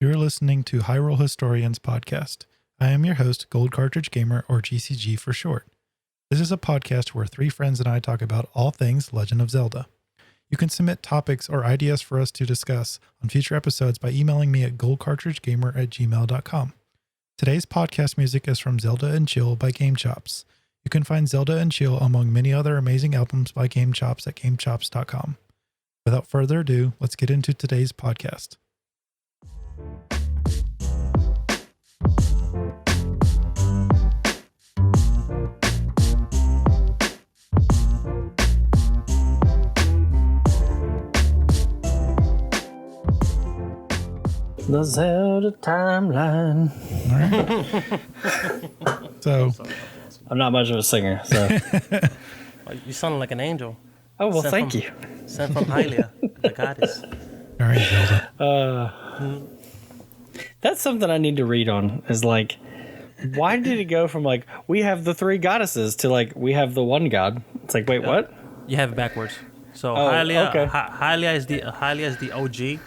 You're listening to Hyrule Historians podcast. I am your host, GoldCartridgeGamer, or GCG for short. This is a podcast where three friends and I talk about all things Legend of Zelda. You can submit topics or ideas for us to discuss on future episodes by emailing me at goldcartridgegamer@gmail.com. Today's podcast music is from Zelda and Chill by GameChops. You can find Zelda and Chill among many other amazing albums by GameChops at GameChops.com. Without further ado, let's get into today's podcast. The Zelda timeline. All right. So, I'm not much of a singer, so. You sound like an angel. Oh, well, thank you. Sent from Hylia, the goddess. all right, Zelda. That's something I need to read on, is like, why did it go from like, we have the three goddesses to like, we have the one god? It's like, wait, what? You have it backwards. So Hylia, Hylia, okay. Hylia is the OG,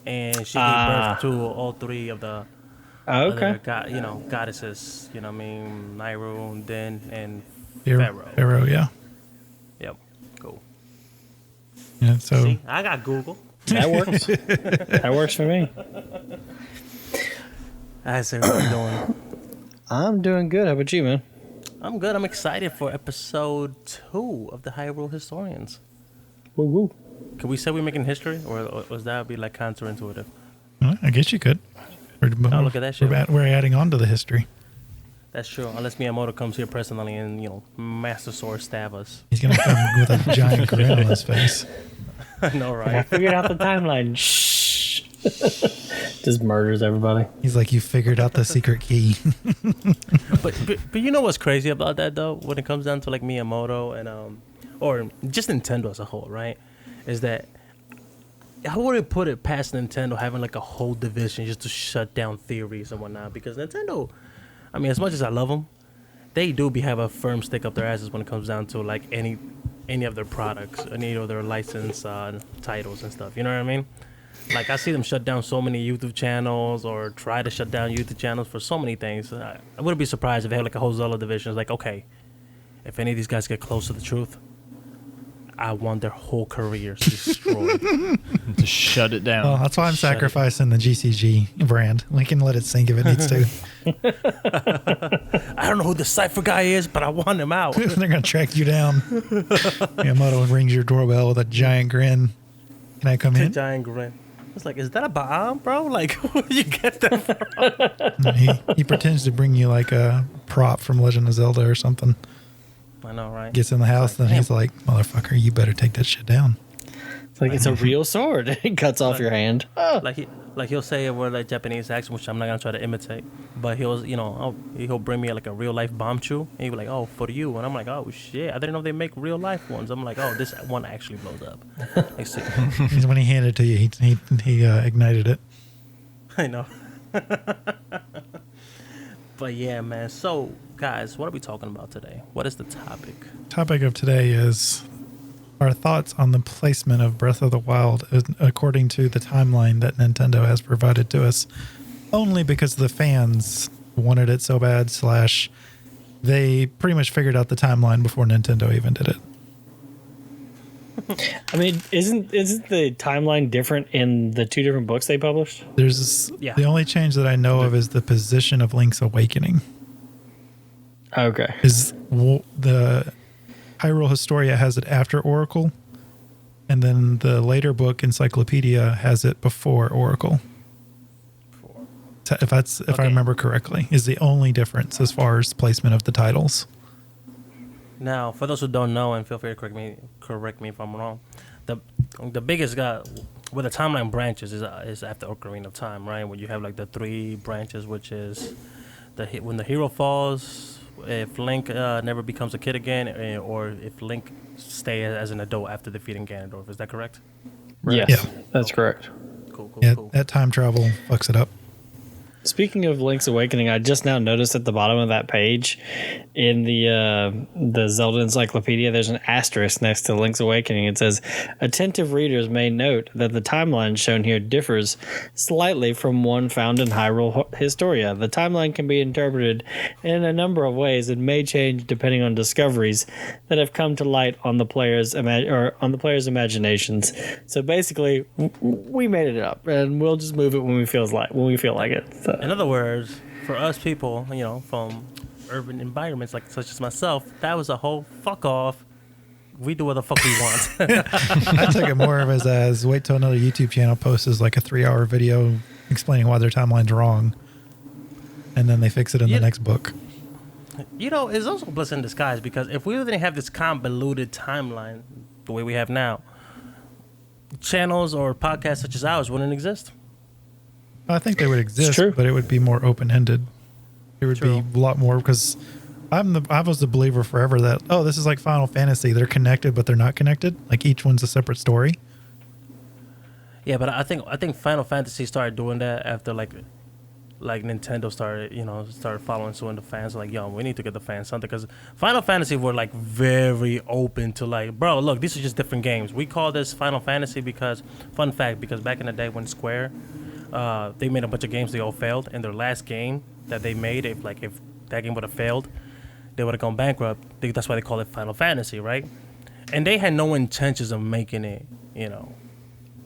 and she gave birth to all three of the Okay. other goddesses. You know what I mean? Hyrule, Din, and Pharaoh. Pharaoh. Pharaoh, yeah. Yep. Cool. Yeah, so See, I got Google. That works. That works for me. How's everybody doing? I'm doing good. How about you, man? I'm good. I'm excited for episode 2 of the Hyrule Historians. Woo woo. Can we say we're making history, or was that be like counterintuitive? well, I guess you could. look at that shit. We're adding on to the history. That's true. Unless Miyamoto comes here personally and Master Sword stab us. He's going to come with a giant grin on his face. I know, I right? figured out the timeline. Shh. Just murders everybody. He's like, you figured out the secret key. but you know what's crazy about that though? When it comes down to like Miyamoto and or just Nintendo as a whole, right? Is that I wouldn't put it past Nintendo having like a whole division just to shut down theories and whatnot, because Nintendo, I mean, as much as I love them, they do have a firm stick up their asses when it comes down to like any of their products, any of their licensed titles and stuff. You know what I mean? Like I see them shut down so many YouTube channels or try to shut down YouTube channels for so many things. I wouldn't be surprised if they had like a whole Zelda division. It's like, okay, if any of these guys get close to the truth, I want their whole careers destroyed. To shut it down. Well, that's why I'm Shut it. sacrificing the GCG brand. We can let it sink if it needs to. I don't know who the Cypher guy is, but I want him out. They're going to track you down. Miyamoto rings your doorbell with a giant grin. Can I come The in? giant grin. It's like, is that a bomb, bro? Like, where you get that from? He pretends to bring you like a prop from Legend of Zelda or something. I know, right? Gets in the house, then he's like, motherfucker, you better take that shit down. It's like, it's a real sword. It cuts off your hand. Like he'll say a word like Japanese accent, which I'm not gonna try to imitate. But he'll bring me like a real life bomb chew, and he'll be like, "Oh, for you," and I'm like, "Oh shit, I didn't know they make real life ones." I'm like, "Oh, this one actually blows up." Like, see, When he handed it to you, he ignited it. I know. But yeah, man. So, guys, what are we talking about today? What is the topic? Topic of today is our thoughts on the placement of Breath of the Wild according to the timeline that Nintendo has provided to us, only because the fans wanted it so bad / they pretty much figured out the timeline before Nintendo even did it. I mean, isn't the timeline different in the two different books they published? Yeah. The only change that I know of is the position of Link's Awakening. Okay. Is the Hyrule Historia has it after Oracle, and then the later book Encyclopedia has it before Oracle. If I remember correctly, is the only difference as far as placement of the titles. Now, for those who don't know, and feel free to correct me if I'm wrong, the biggest guy where the timeline branches is after Ocarina of Time, right? Where you have like the 3 branches, which is when the hero falls, if Link never becomes a kid again, or if Link stays as an adult after defeating Ganondorf. Is that correct? Yes, Yeah. that's correct. Cool. That time travel fucks it up. Speaking of Link's Awakening, I just now noticed at the bottom of that page in the Zelda Encyclopedia, there's an asterisk next to Link's Awakening. It says, attentive readers may note that the timeline shown here differs slightly from one found in Hyrule Historia. The timeline can be interpreted in a number of ways and may change depending on discoveries that have come to light on the player's imaginations. So basically, we made it up, and we'll just move it when we feel like it. So. In other words, for us people, from urban environments like such as myself, that was a whole fuck off. We do what the fuck we want. I took it more of as wait till another YouTube channel posts like a 3-hour video explaining why their timeline's wrong, and then they fix it in the next book. It's also a blessing in disguise, because if we didn't have this convoluted timeline the way we have now, channels or podcasts such as ours wouldn't exist. I think they would exist, but it would be more open-ended. It would be a lot more, because I was the believer forever that, this is like Final Fantasy. They're connected, but they're not connected. Like each one's a separate story. Yeah, but I think Final Fantasy started doing that after like Nintendo started following suit, and the fans were like, yo, we need to get the fans something, because Final Fantasy were like very open to like, bro, look, these are just different games. We call this Final Fantasy because, fun fact, because back in the day when Square, they made a bunch of games, they all failed, and their last game that they made, if that game would have failed, they would have gone bankrupt. That's why they call it Final Fantasy, right? And they had no intentions of making it,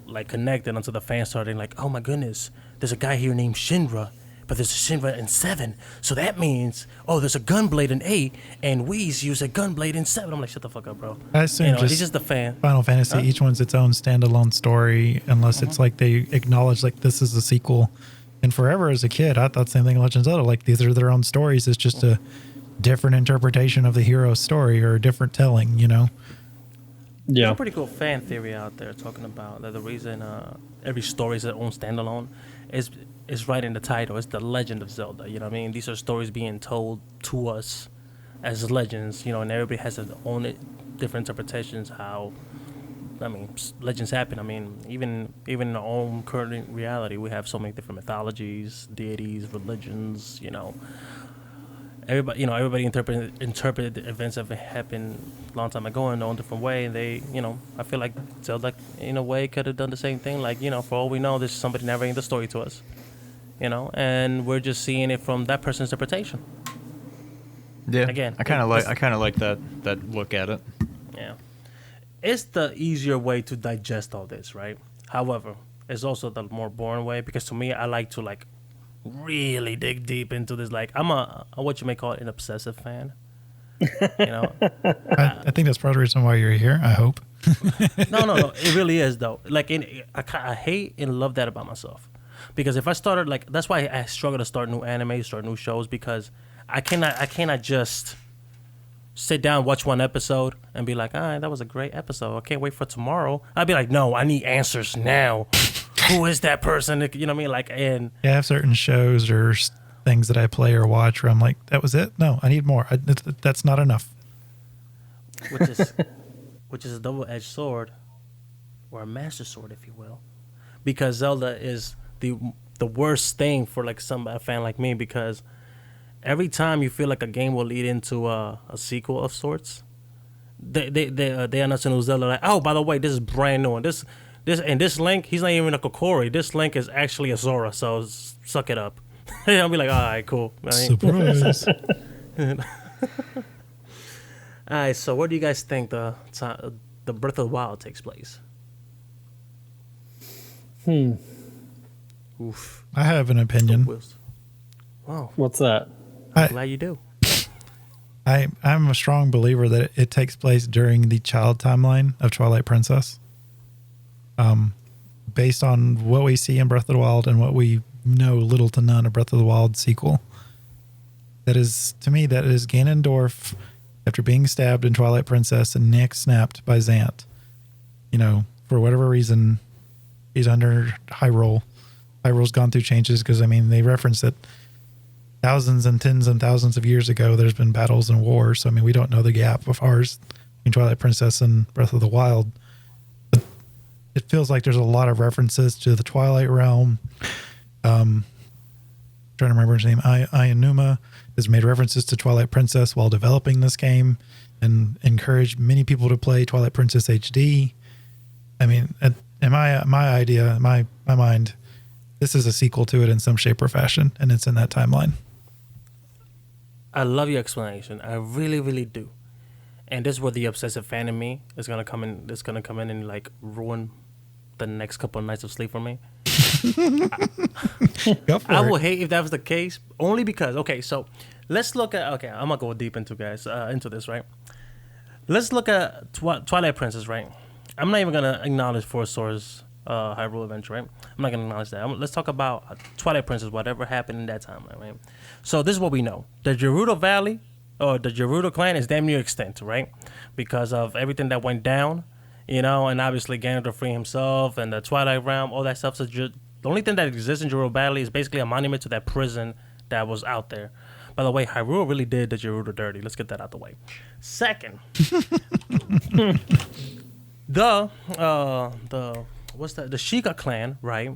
like connected until the fans started like, oh my goodness, there's a guy here named Shinra, but there's a Shinra in 7, so that means, there's a Gunblade in 8, and Whis use a Gunblade in 7. I'm like, shut the fuck up, bro. I assume he's just a fan. Final Fantasy, each one's its own standalone story, unless it's like they acknowledge like this is a sequel. And forever as a kid, I thought same thing in Legend of Zelda, like these are their own stories. It's just a different interpretation of the hero's story or a different telling, Yeah. There's a pretty cool fan theory out there talking about that the reason every story is their own standalone is right in the title. It's the Legend of Zelda. You know what I mean? These are stories being told to us as legends, and everybody has their own different interpretations how, legends happen. Even in our own current reality, we have so many different mythologies, deities, religions, Everybody interpreted the events that happened a long time ago in their own different way. And they, I feel like Zelda, in a way, could have done the same thing. Like, for all we know, there's somebody narrating the story to us, and we're just seeing it from that person's interpretation. Yeah. Again, I kind of like that look at it. Yeah. It's the easier way to digest all this, right? However, it's also the more boring way, because to me, I like to really dig deep into this. Like, I'm a what you may call it an obsessive fan. I think that's part of the reason why you're here, I hope. No, it really is though. Like, I hate and love that about myself, because if I started that's why I struggle to start new anime, start new shows, because I cannot just sit down, watch one episode, and be like, all right, that was a great episode, I can't wait for tomorrow. I'd be like, no, I need answers now. Who is that person? You know what I mean? Like, and I have certain shows or things that I play or watch where I'm like, that was it? No, I need more. That's not enough. Which is a double-edged sword, or a master sword, if you will, because Zelda is the worst thing for a fan like me, because every time you feel like a game will lead into a sequel of sorts, they announce a new Zelda, like, oh, by the way, this is brand new, and this Link, he's not even a Kokori. This Link is actually a Zora, so suck it up. I'll be like, all right, cool. Surprise. All right, so where do you guys think the Breath of the Wild takes place? Oof. I have an opinion. Wow. What's that? I'm glad you do. I'm a strong believer that it takes place during the child timeline of Twilight Princess. Based on what we see in Breath of the Wild and what we know little to none of Breath of the Wild sequel. That is Ganondorf after being stabbed in Twilight Princess and neck snapped by Zant. For whatever reason, he's under Hyrule. Hyrule's gone through changes because, they reference that thousands and tens and thousands of years ago, there's been battles and wars. So, we don't know the gap of ours between Twilight Princess and Breath of the Wild. But it feels like there's a lot of references to the Twilight Realm. trying to remember his name, Ayanuma, has made references to Twilight Princess while developing this game and encouraged many people to play Twilight Princess HD. I mean, in my mind, this is a sequel to it in some shape or fashion, and it's in that timeline. I love your explanation. I really, really do. And this is where the obsessive fan in me is gonna come in. It's gonna come in and like ruin the next couple of nights of sleep for me. I will hate if that was the case, only because so let's look at I'm gonna go deep into this, right? Let's look at Twilight Princess, right? I'm not even gonna acknowledge Four Swords Hyrule Adventure, right? I'm not gonna acknowledge that. Let's talk about Twilight Princess, whatever happened in that timeline, right? So this is what we know: the Gerudo Valley or the Gerudo clan is damn near extinct, right? Because of everything that went down, and obviously Ganondorf freeing himself and the Twilight Realm, all that stuff. So the only thing that exists in Gerudo Valley is basically a monument to that prison that was out there. By the way, Hyrule really did the Gerudo dirty. Let's get that out the way. Second, the Sheikah clan, right,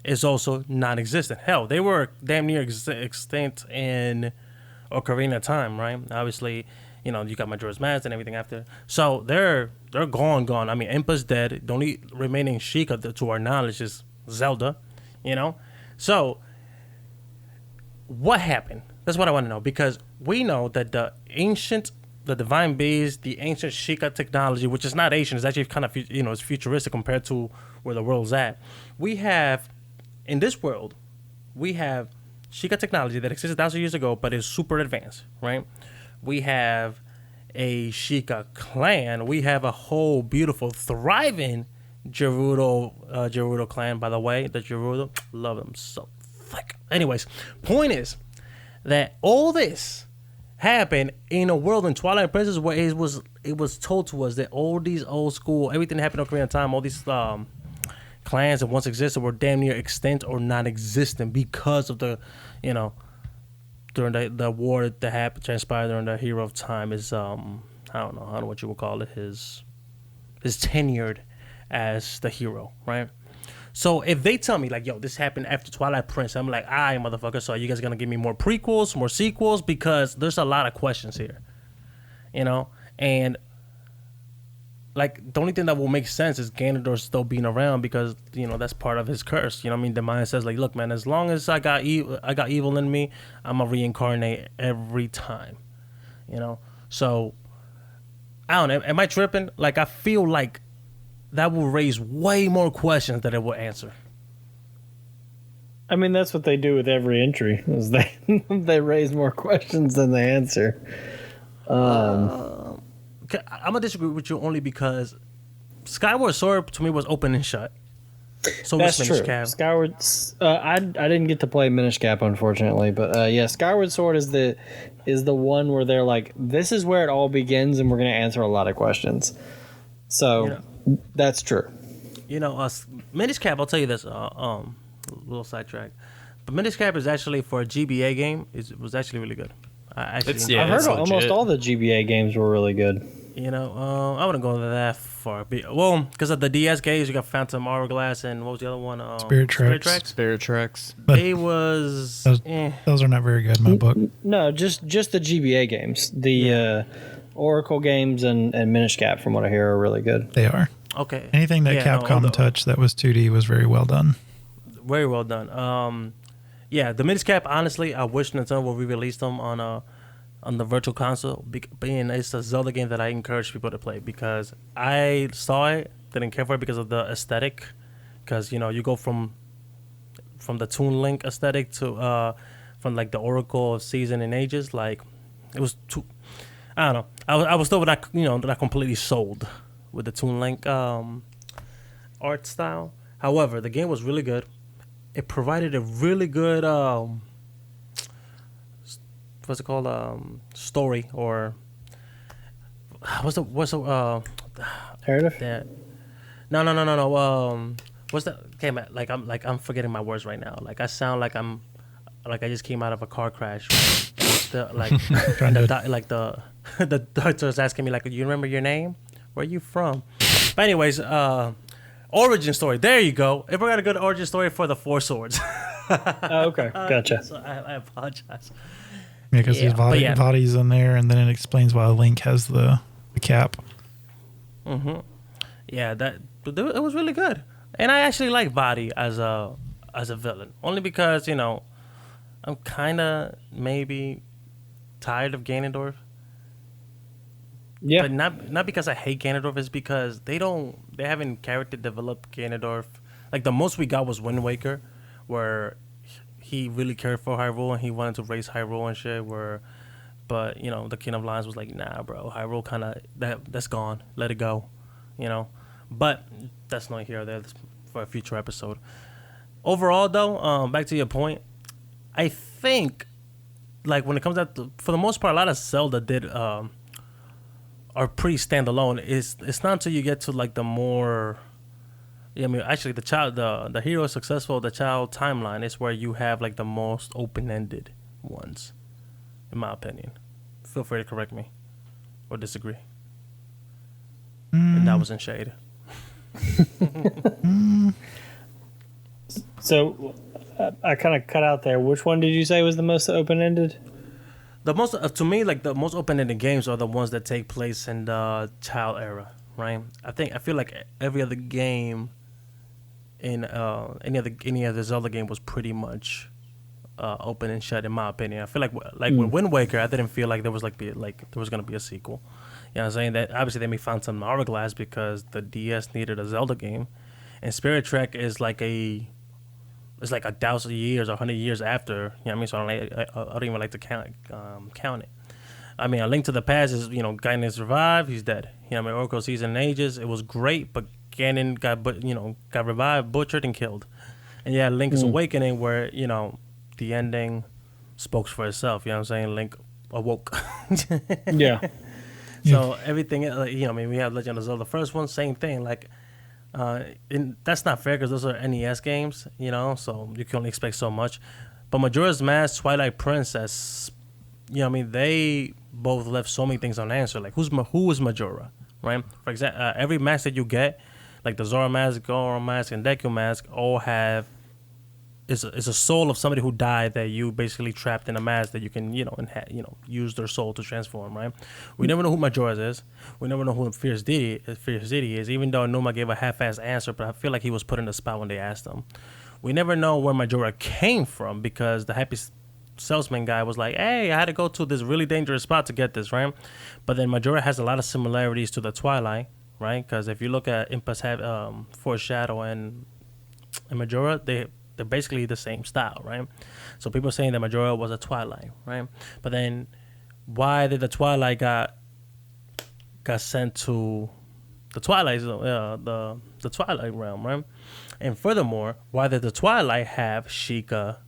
is also non-existent. Hell, they were damn near extinct in Ocarina of Time, right? Obviously, you got Majora's Mask and everything after. So they're gone. I mean, Impa's dead. The only remaining Sheikah, to our knowledge, is Zelda, So what happened? That's what I want to know, because we know that the divine beast, the ancient Sheikah technology, which is not ancient, it's actually kind of, it's futuristic compared to where the world's at. In this world, we have Sheikah technology that existed 1,000 years ago, but is super advanced, right? We have a Sheikah clan. We have a whole beautiful, thriving Gerudo clan, by the way. The Gerudo, love them so thick. Anyways, point is that all this happened in a world in Twilight Princess where it was told to us that all these old school, everything that happened in Ocarina of Time, all these clans that once existed were damn near extinct or non-existent because of the, during the war that transpired during the Hero of Time is I don't know what you would call it, his tenured as the hero, right? So if they tell me like, yo, this happened after Twilight Princess, I'm like, aye, motherfucker. So are you guys gonna give me more prequels, more sequels? Because there's a lot of questions here, and like the only thing that will make sense is Ganondorf still being around because that's part of his curse. The mind says like, look, man, as long as I got evil in me, I'm gonna reincarnate every time, So I don't know. Am I tripping? Like I feel like that will raise way more questions than it will answer. I mean, that's what they do with every entry. Is they raise more questions than they answer. I'm gonna disagree with you only because Skyward Sword to me was open and shut. So that's true. Skyward, I didn't get to play Minish Cap unfortunately, but Skyward Sword is the one where they're like, this is where it all begins, and we're gonna answer a lot of questions. So that's true. Minish Cap. I'll tell you this. Little sidetrack, but Minish Cap is actually for a GBA game. It was actually really good. I've heard almost all the GBA games were really good. I wouldn't go that far. Well, because of the DS games, you got Phantom Hourglass and what was the other one? Spirit Tracks. Spirit Tracks. They was those are not very good in my book. No, just the GBA games. The Oracle games and Minish Cap, from what I hear, are really good. They are. Okay. Anything that Capcom touched that was 2D was very well done. Very well done. The Minish Cap, honestly, I wish Nintendo would re-release them on the Virtual Console. Being it's a Zelda game that I encourage people to play because I saw it, didn't care for it because of the aesthetic. Because you go from the Toon Link aesthetic to from like the Oracle of Season and Ages. Like it was too. I don't know. I was still not completely sold with the Toon Link art style. However, the game was really good. It provided a really good what's it called, story, or what's the narrative? Yeah. No. What's that? Okay, man, I'm forgetting my words right now. Like I sound like I just came out of a car crash. Right? The doctor's asking me like, you remember your name? Where are you from? But anyways, origin story. There you go. If we got a good origin story for the Four Swords. Oh, okay, gotcha. So I apologize. Yeah, because his body, but body's in there, and then it explains why Link has the cap. Yeah, it was really good, and I actually like Body as a villain, only because I'm kind of maybe tired of Ganondorf. Yeah, But not because I hate Ganondorf, it's because they haven't character developed Ganondorf. Like the most we got was Wind Waker, where he really cared for Hyrule and he wanted to raise Hyrule and shit. But the King of Lions was like, nah, bro, Hyrule kind of that's gone. Let it go, But that's not here or there. That's for a future episode. Overall, though, back to your point, I think like when it comes out to, for the most part, a lot of Zelda did are pretty standalone. It's not until you get to like the more, actually the hero is successful. The child timeline is where you have like the most open-ended ones, in my opinion. Feel free to correct me or disagree. And that was in shade. So I kind of cut out there. Which one did you say was the most open-ended? The most to me, like the most open-ended games are the ones that take place in the child era, right? I feel like every other game in any other Zelda game was pretty much open and shut, in my opinion. I feel like with Wind Waker, I didn't feel like there was there was gonna be a sequel. You know what I'm saying? That obviously they may find some hourglass because the DS needed a Zelda game, and Spirit Trek is like it's like 1,000 years or 100 years after. You know what I mean? So I don't even like to count it. I mean, A Link to the Past is, Ganon survived, he's dead. You know what I mean? Oracle Season and Ages, it was great, but Ganon got revived, butchered, and killed. And yeah, Link's Awakening, where, the ending spoke for itself. You know what I'm saying? Link awoke. Yeah. So everything, we have Legend of Zelda. The first one, same thing. And that's not fair because those are NES games, so you can only expect so much. But Majora's Mask, Twilight Princess, they both left so many things unanswered. Like who is Majora, right? For example, every mask that you get, like the Zora mask, Goron mask, and Deku mask, all have is a soul of somebody who died that you basically trapped in a mask that you can use their soul to transform, right? We never know who Majora is. We never know who Fierce Deity is, even though Numa gave a half-assed answer, but I feel like he was put in the spot when they asked him. We never know where Majora came from because the happy salesman guy was like, hey, I had to go to this really dangerous spot to get this, right? But then Majora has a lot of similarities to the Twilight, right? Because if you look at Foreshadow and Majora, they're basically the same style, right? So people are saying that Majora was a Twilight, right? But then why did the Twilight got sent to the Twilight the Twilight realm, right? And furthermore, why did the Twilight have Sheikah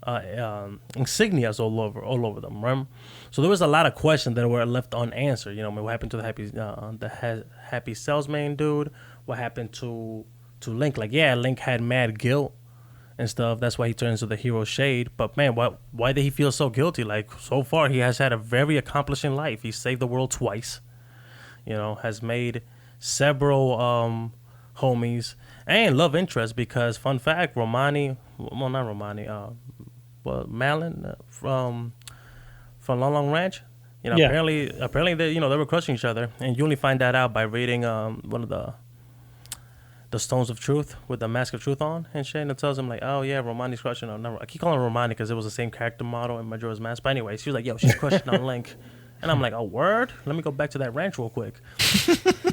insignias all over them, right? So there was a lot of questions that were left unanswered. What happened to the happy salesman dude? What happened to Link? Like, yeah, Link had mad guilt and stuff. That's why he turned into the hero shade. But man, why did he feel so guilty? Like, so far he has had a very accomplishing life. He saved the world twice. Has made several homies and love interests because, fun fact, Malin from Long Long Ranch, apparently they were crushing each other, and you only find that out by reading one of the Stones of Truth with the Mask of Truth on and shit, and it tells him like, oh yeah, Romani's crushing on. I keep calling her Romani because it was the same character model in Majora's Mask. But anyway, she was like, yo, she's crushing on Link. And I'm like, oh, word? Let me go back to that ranch real quick.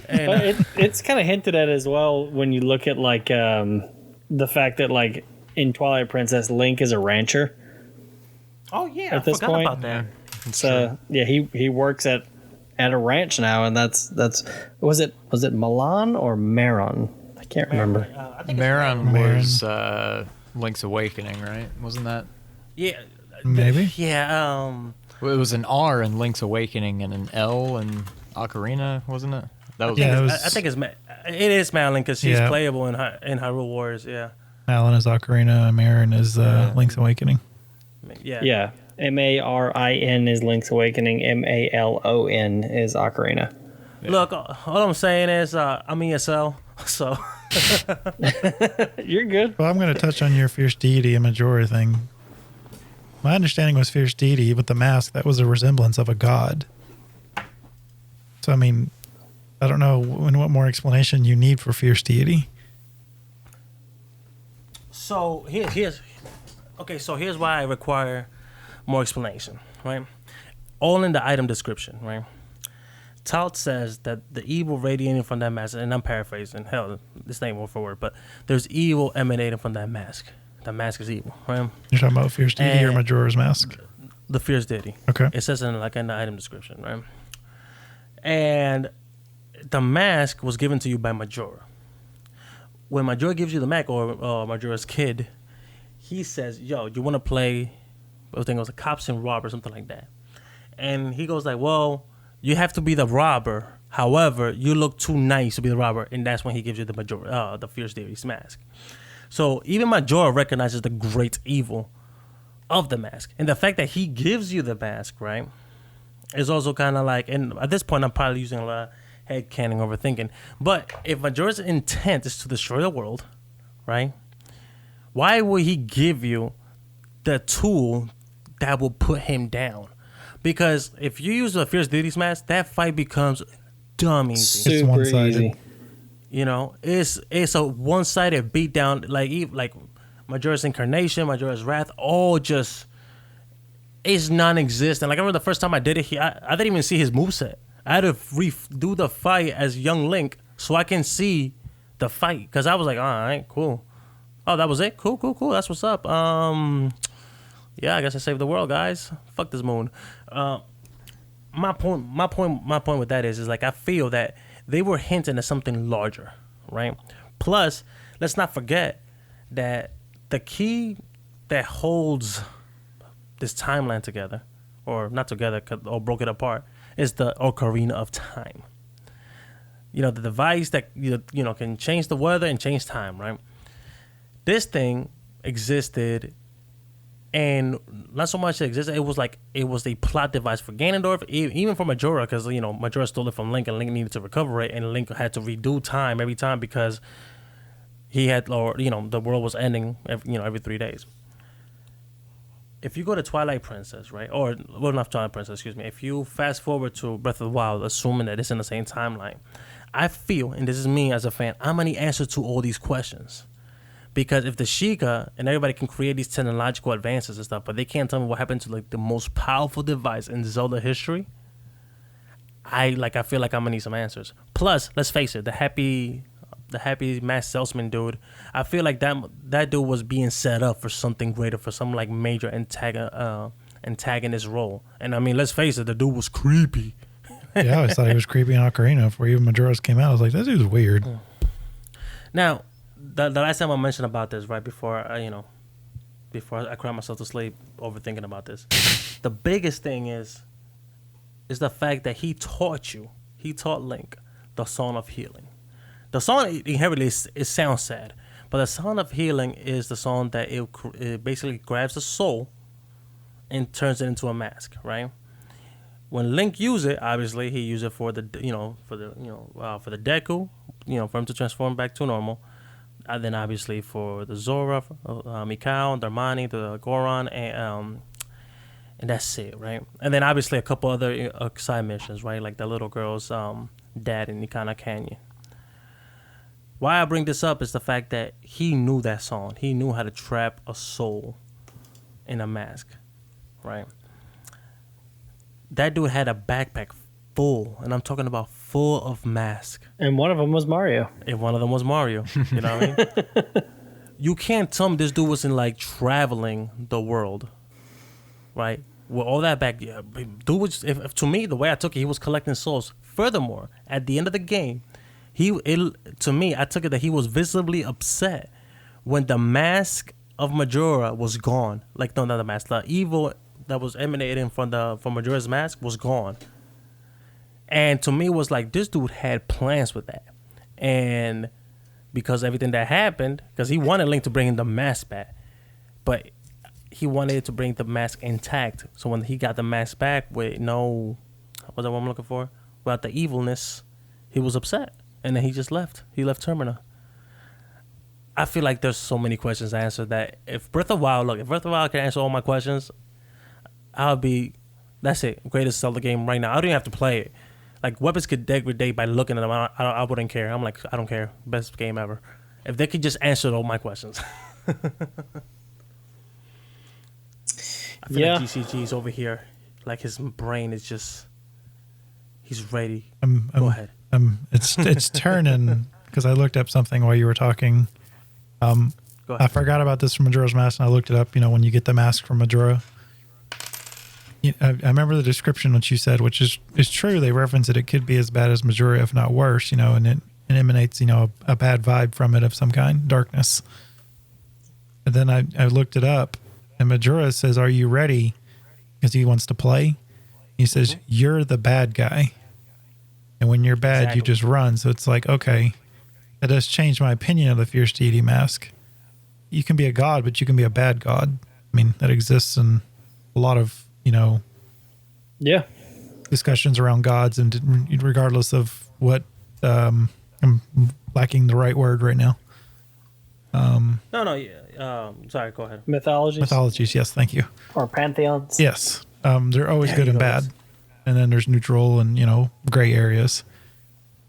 And it's kind of hinted at as well when you look at like the fact that like in Twilight Princess, Link is a rancher. Oh yeah, at this point. About that. So yeah, he works at a ranch now, and that's was it Milan or Maron? I can't remember. I think Maron was Link's Awakening, right? Wasn't that? Yeah, Maybe. Yeah. Well, it was an R in Link's Awakening and an L in Ocarina, wasn't it? That was. Yeah, I think it is Malin because she's playable in Hyrule Wars. Yeah. Malin is Ocarina, Marin is Link's Awakening. Yeah. Yeah. Marin is Link's Awakening. Malon is Ocarina. Yeah. Look, all I'm saying is I'm ESL, so You're good. Well, I'm going to touch on your fierce deity and Majora thing. My understanding was fierce deity with the mask, that was a resemblance of a god. So, I mean, I don't know what more explanation you need for fierce deity. So here's why I require more explanation, right? All in the item description, right? Tout says that the evil radiating from that mask, and I'm paraphrasing, hell, this ain't word for word, but there's evil emanating from that mask. The mask is evil, right? You're talking about fierce deity or Majora's Mask? The fierce deity. Okay. It says in the item description, right? And the mask was given to you by Majora. When Majora gives you the mask, or Majora's kid, he says, yo, you want to play, I think it was a cops and rob or something like that. And he goes like, well, you have to be the robber. However, you look too nice to be the robber. And that's when he gives you the fierce deity's mask. So even Majora recognizes the great evil of the mask. And the fact that he gives you the mask, right, is also kind of like, and at this point, I'm probably using a lot of headcanon, overthinking. But if Majora's intent is to destroy the world, right, why would he give you the tool that will put him down? Because if you use the fierce deity's mask, that fight becomes dumb easy. It's one-sided. Easy. You know, it's a one-sided beatdown. Like Majora's Incarnation, Majora's Wrath, all just is non-existent. Like I remember the first time I did it, I didn't even see his moveset. I had to redo the fight as young Link so I can see the fight. Because I was like, all right, cool. Oh, that was it? Cool. That's what's up. Yeah, I guess I saved the world, guys. Fuck this moon. My point with that is like I feel that they were hinting at something larger, right? Plus, let's not forget that the key that holds this timeline together, or not together, or broke it apart, is the Ocarina of Time. You know, the device that you know can change the weather and change time, right? This thing existed, and not so much it existed. It was a plot device for Ganondorf, even for Majora, because you know Majora stole it from Link, and Link needed to recover it, and Link had to redo time every time because he had, or you know, the world was ending, every 3 days. If you go to Twilight Princess, right, or well, not Twilight Princess, excuse me. If you fast forward to Breath of the Wild, assuming that it's in the same timeline, I feel, and this is me as a fan, I'm gonna answer to all these questions. Because if the Sheikah and everybody can create these technological advances and stuff, but they can't tell me what happened to like the most powerful device in Zelda history, I feel like I'm gonna need some answers. Plus, let's face it, the happy mass salesman dude, I feel like that dude was being set up for something greater, for some like major antagonist role. And I mean, let's face it, the dude was creepy. Yeah, I always thought he was creepy in Ocarina before even Majora's came out. I was like, that dude's weird. Now, the last time I mentioned about this, right before I cried myself to sleep overthinking about this, the biggest thing is the fact that he taught Link the Song of Healing. The song inherently it sounds sad, but the Song of Healing is the song that it basically grabs the soul and turns it into a mask, right? When Link used it, obviously he used it for the Deku, for him to transform back to normal. And then obviously for the Zora, Mikau, Darmani, the Goron, and that's it, right? And then obviously a couple other side missions, right? Like the little girl's dad in Ikana Canyon. Why I bring this up is the fact that he knew that song. He knew how to trap a soul in a mask, right? That dude had a backpack full, and I'm talking about full of masks. And one of them was Mario. And one of them was Mario. You know what I mean? You can't tell me this dude wasn't like traveling the world, right? With all that back, yeah, dude was. If to me, the way I took it, he was collecting souls. Furthermore, at the end of the game, to me, I took it that he was visibly upset when the mask of Majora was gone. Like, no, not the mask. The evil that was emanating from Majora's mask was gone. And to me, it was like, this dude had plans with that. And because everything that happened, because he wanted Link to bring the mask back, but he wanted to bring the mask intact. So when he got the mask back with no, what's that what I'm looking for? Without the evilness, he was upset. And then he just left. He left Termina. I feel like there's so many questions to answer that if Breath of the Wild can answer all my questions, that's it, greatest Zelda game right now. I don't even have to play it. Like, weapons could degrade by looking at them. I wouldn't care. I'm like, I don't care. Best game ever. If they could just answer all my questions. I feel like GCG's over here. Like, his brain is just, he's ready. Go ahead. It's turning because I looked up something while you were talking. Go ahead. I forgot about this from Majora's Mask, and I looked it up. When you get the mask from Majora. I remember the description which you said, which is true. They reference it. It could be as bad as Majora, if not worse. And it emanates, a bad vibe from it of some kind, darkness. And then I looked it up, and Majora says, "Are you ready?" Because he wants to play. He says, "You're the bad guy, and when you're bad, you just run." So it's like, okay, that does change my opinion of the Fierce Deity mask. You can be a god, but you can be a bad god. I mean, that exists in a lot of discussions around gods, and regardless of what, I'm lacking the right word right now. Sorry, go ahead. Mythologies, yes, thank you. Or pantheons. Yes, they're always good and bad, and then there's neutral and gray areas.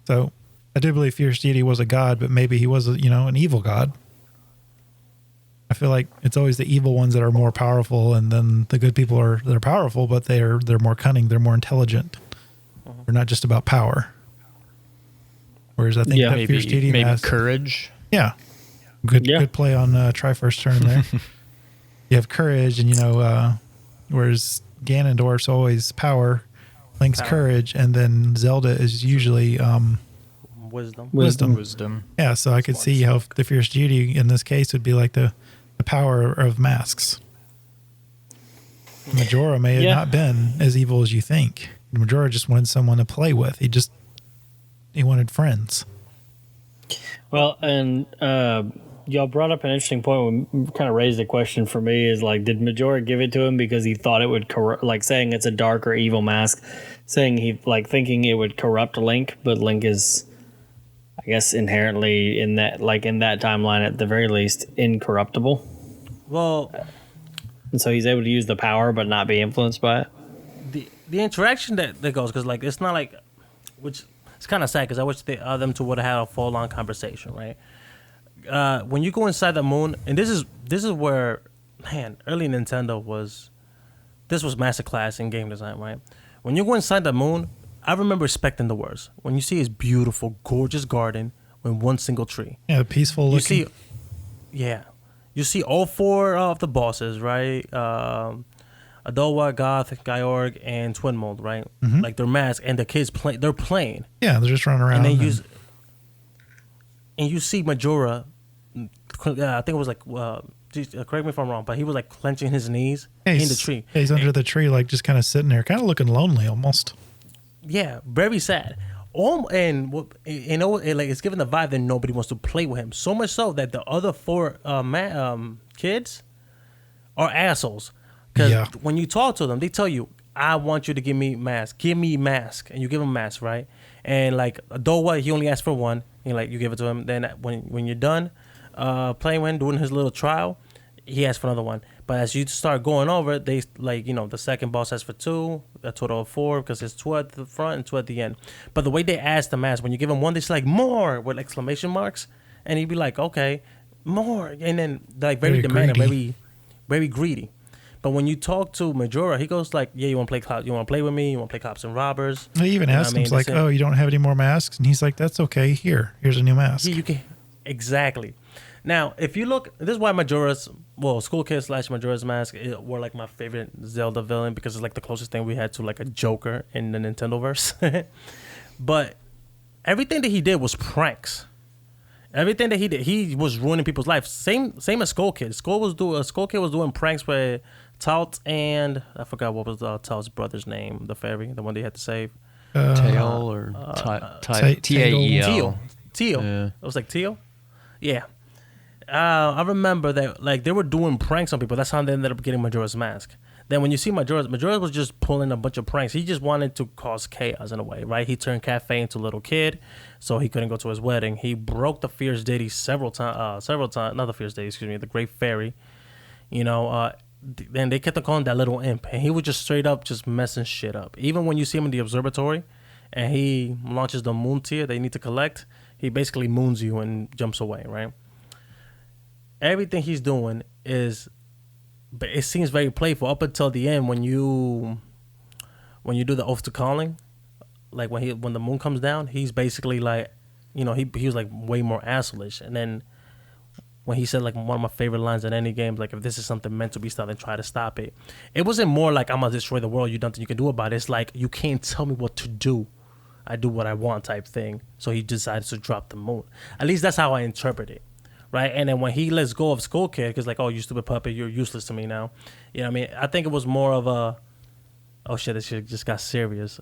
So I do believe Fierce Deity was a god, but maybe he was an evil god. I feel like it's always the evil ones that are more powerful, and then the good people they're powerful, but they're more cunning, they're more intelligent. They're not just about power. Whereas I think that Fierce Deity maybe courage. Yeah, good play on try first turn there. You have courage, and whereas Ganondorf's always power, Link's courage, and then Zelda is usually wisdom. Yeah, so I could see how the Fierce Deity in this case would be like the power of masks. Majora may have not been as evil as you think. Majora just wanted someone to play with. He wanted friends. Well, and y'all brought up an interesting point. When kind of raised a question for me is like, did Majora give it to him because he thought it would corrupt, like saying it's a dark or evil mask, saying thinking it would corrupt Link, but Link is, I guess, inherently in that timeline at the very least incorruptible. Well, and so he's able to use the power but not be influenced by it. The interaction that goes, because like it's not like, which it's kind of sad because I wish them two would have had a full on conversation, right? When you go inside the moon, and this is where, man, early Nintendo was masterclass in game design, right? When you go inside the moon, I remember expecting the worst. When you see his beautiful, gorgeous garden with one single tree. Yeah, peaceful looking. You see all four of the bosses, right? Adowa, Goth, Georg, and Twin Mold, right? Mm-hmm. Like, they're masked, and the kids they're playing. Yeah, they're just running around. And you see Majora, I think it was like, correct me if I'm wrong, but he was like clenching his knees in the tree. Yeah, he's under the tree, like just kind of sitting there, kind of looking lonely almost. Yeah, very sad. It's giving the vibe that nobody wants to play with him. So much so that the other four kids are assholes. Because when you talk to them, they tell you, "I want you to give me mask, and you give him mask, right? And like Dowa, he only asked for one. You give it to him. Then when you're done playing with him, doing his little trial, he asked for another one. But as you start going over, they the second boss asks for two, a total of four, because there's two at the front and two at the end. But the way they ask the mask, when you give him one, they say like more with exclamation marks, and he'd be like, okay, more, and then like very demanding, very, very greedy. But when you talk to Majora, he goes like, yeah, you want to play with me? You want to play cops and robbers? He even asks him, like, oh, you don't have any more masks? And he's like, that's okay. Here's a new mask. You can, exactly. Now, if you look, this is why School Kids / Majora's Mask were like my favorite Zelda villain, because it's like the closest thing we had to like a Joker in the Nintendoverse. But everything that he did was pranks. Everything that he did, he was ruining people's lives. Same as Skull Kid. Skull Kid was doing pranks with Tout, and I forgot what was Tout's brother's name, the fairy, the one they had to save. Tail or Tael. Teal. Yeah. It was like Teal? Yeah. I remember that like they were doing pranks on people. That's how they ended up getting Majora's Mask. Then when you see Majora was just pulling a bunch of pranks. He just wanted to cause chaos in a way, right? He turned Cafe into a little kid, so he couldn't go to his wedding. He broke the Fierce Deity several times. Not the Fierce Deity, excuse me, the Great Fairy. You know, then they kept on calling him that little imp, and he would just straight up just messing shit up. Even when you see him in the observatory, and he launches the moon tier they need to collect, he basically moons you and jumps away, right? Everything he's doing is, but it seems very playful up until the end when you do the oath to calling, like when the moon comes down, he's basically like, you know, he was like way more assholeish. And then when he said like one of my favorite lines in any game, like if this is something meant to be stopped, then try to stop it. It wasn't more like I'm gonna destroy the world, you nothing you can do about it. It's like you can't tell me what to do. I do what I want type thing. So he decided to drop the moon. At least that's how I interpret it. Right, and then when he lets go of Skull Kid, because like, oh, you stupid puppet, you're useless to me now. You know what I mean? I think it was more of a, oh shit, this shit just got serious.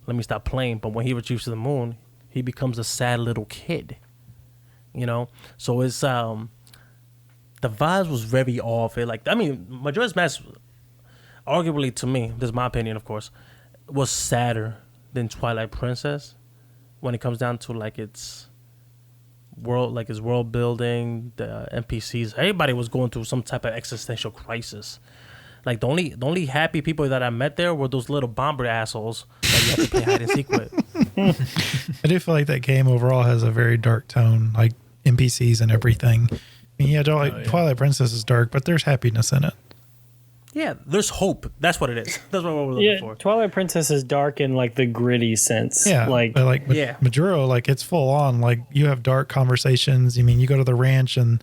Let me stop playing. But when he retrieves to the moon, he becomes a sad little kid. You know, so it's the vibes was very off. It like, I mean, Majora's Mask, arguably to me, this is my opinion, of course, was sadder than Twilight Princess when it comes down to like its world, like his world building, the NPCs. Everybody was going through some type of existential crisis. Like the only happy people that I met there were those little bomber assholes that you have to play hide and seek with. I do feel like that game overall has a very dark tone, like NPCs and everything. I mean, yeah, Twilight Princess is dark, but there's happiness in it. Yeah, there's hope. That's what it is. That's what we're looking for. Twilight Princess is dark in like the gritty sense. Yeah, like, but like Majuro, like it's full on. Like you have dark conversations. I mean, you go to the ranch and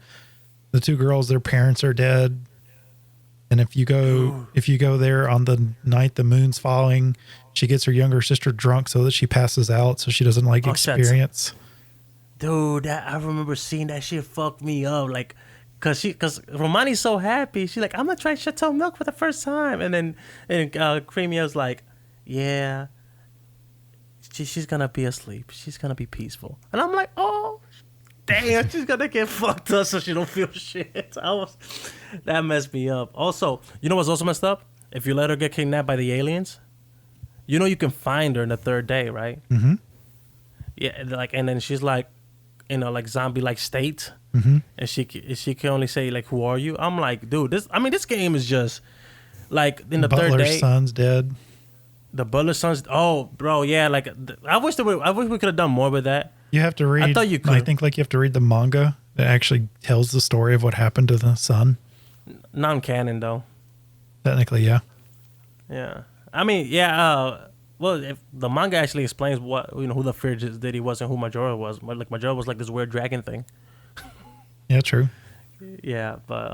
the two girls, their parents are dead. And if you go there on the night the moon's falling, she gets her younger sister drunk so that she passes out, so she doesn't like experience. Dude, I remember seeing that shit fuck me up. Like, Cause Romani's so happy. She's like, I'm gonna try Chateau Milk for the first time. And then Creamia's like, yeah, she's gonna be asleep. She's gonna be peaceful. And I'm like, oh, damn, she's gonna get fucked up so she don't feel shit. That messed me up. Also, you know what's also messed up? If you let her get kidnapped by the aliens, you know you can find her in the third day, right? Mm-hmm. Yeah, like, and then she's like, in a like zombie-like state. Mm-hmm. And she can only say like, "Who are you?" I'm like, dude, this game is just like in the third day. Butler's son's dead. The Butler's son's. Oh, bro, yeah. Like, I wish we could have done more with that. You have to read. I thought you could. I think like you have to read the manga that actually tells the story of what happened to the son. Non-canon though. Technically, yeah. Yeah, I mean, yeah. Well, if the manga actually explains what who the Fierce Deity was and who Majora was. Like Majora was like this weird dragon thing. Yeah, true. Yeah, but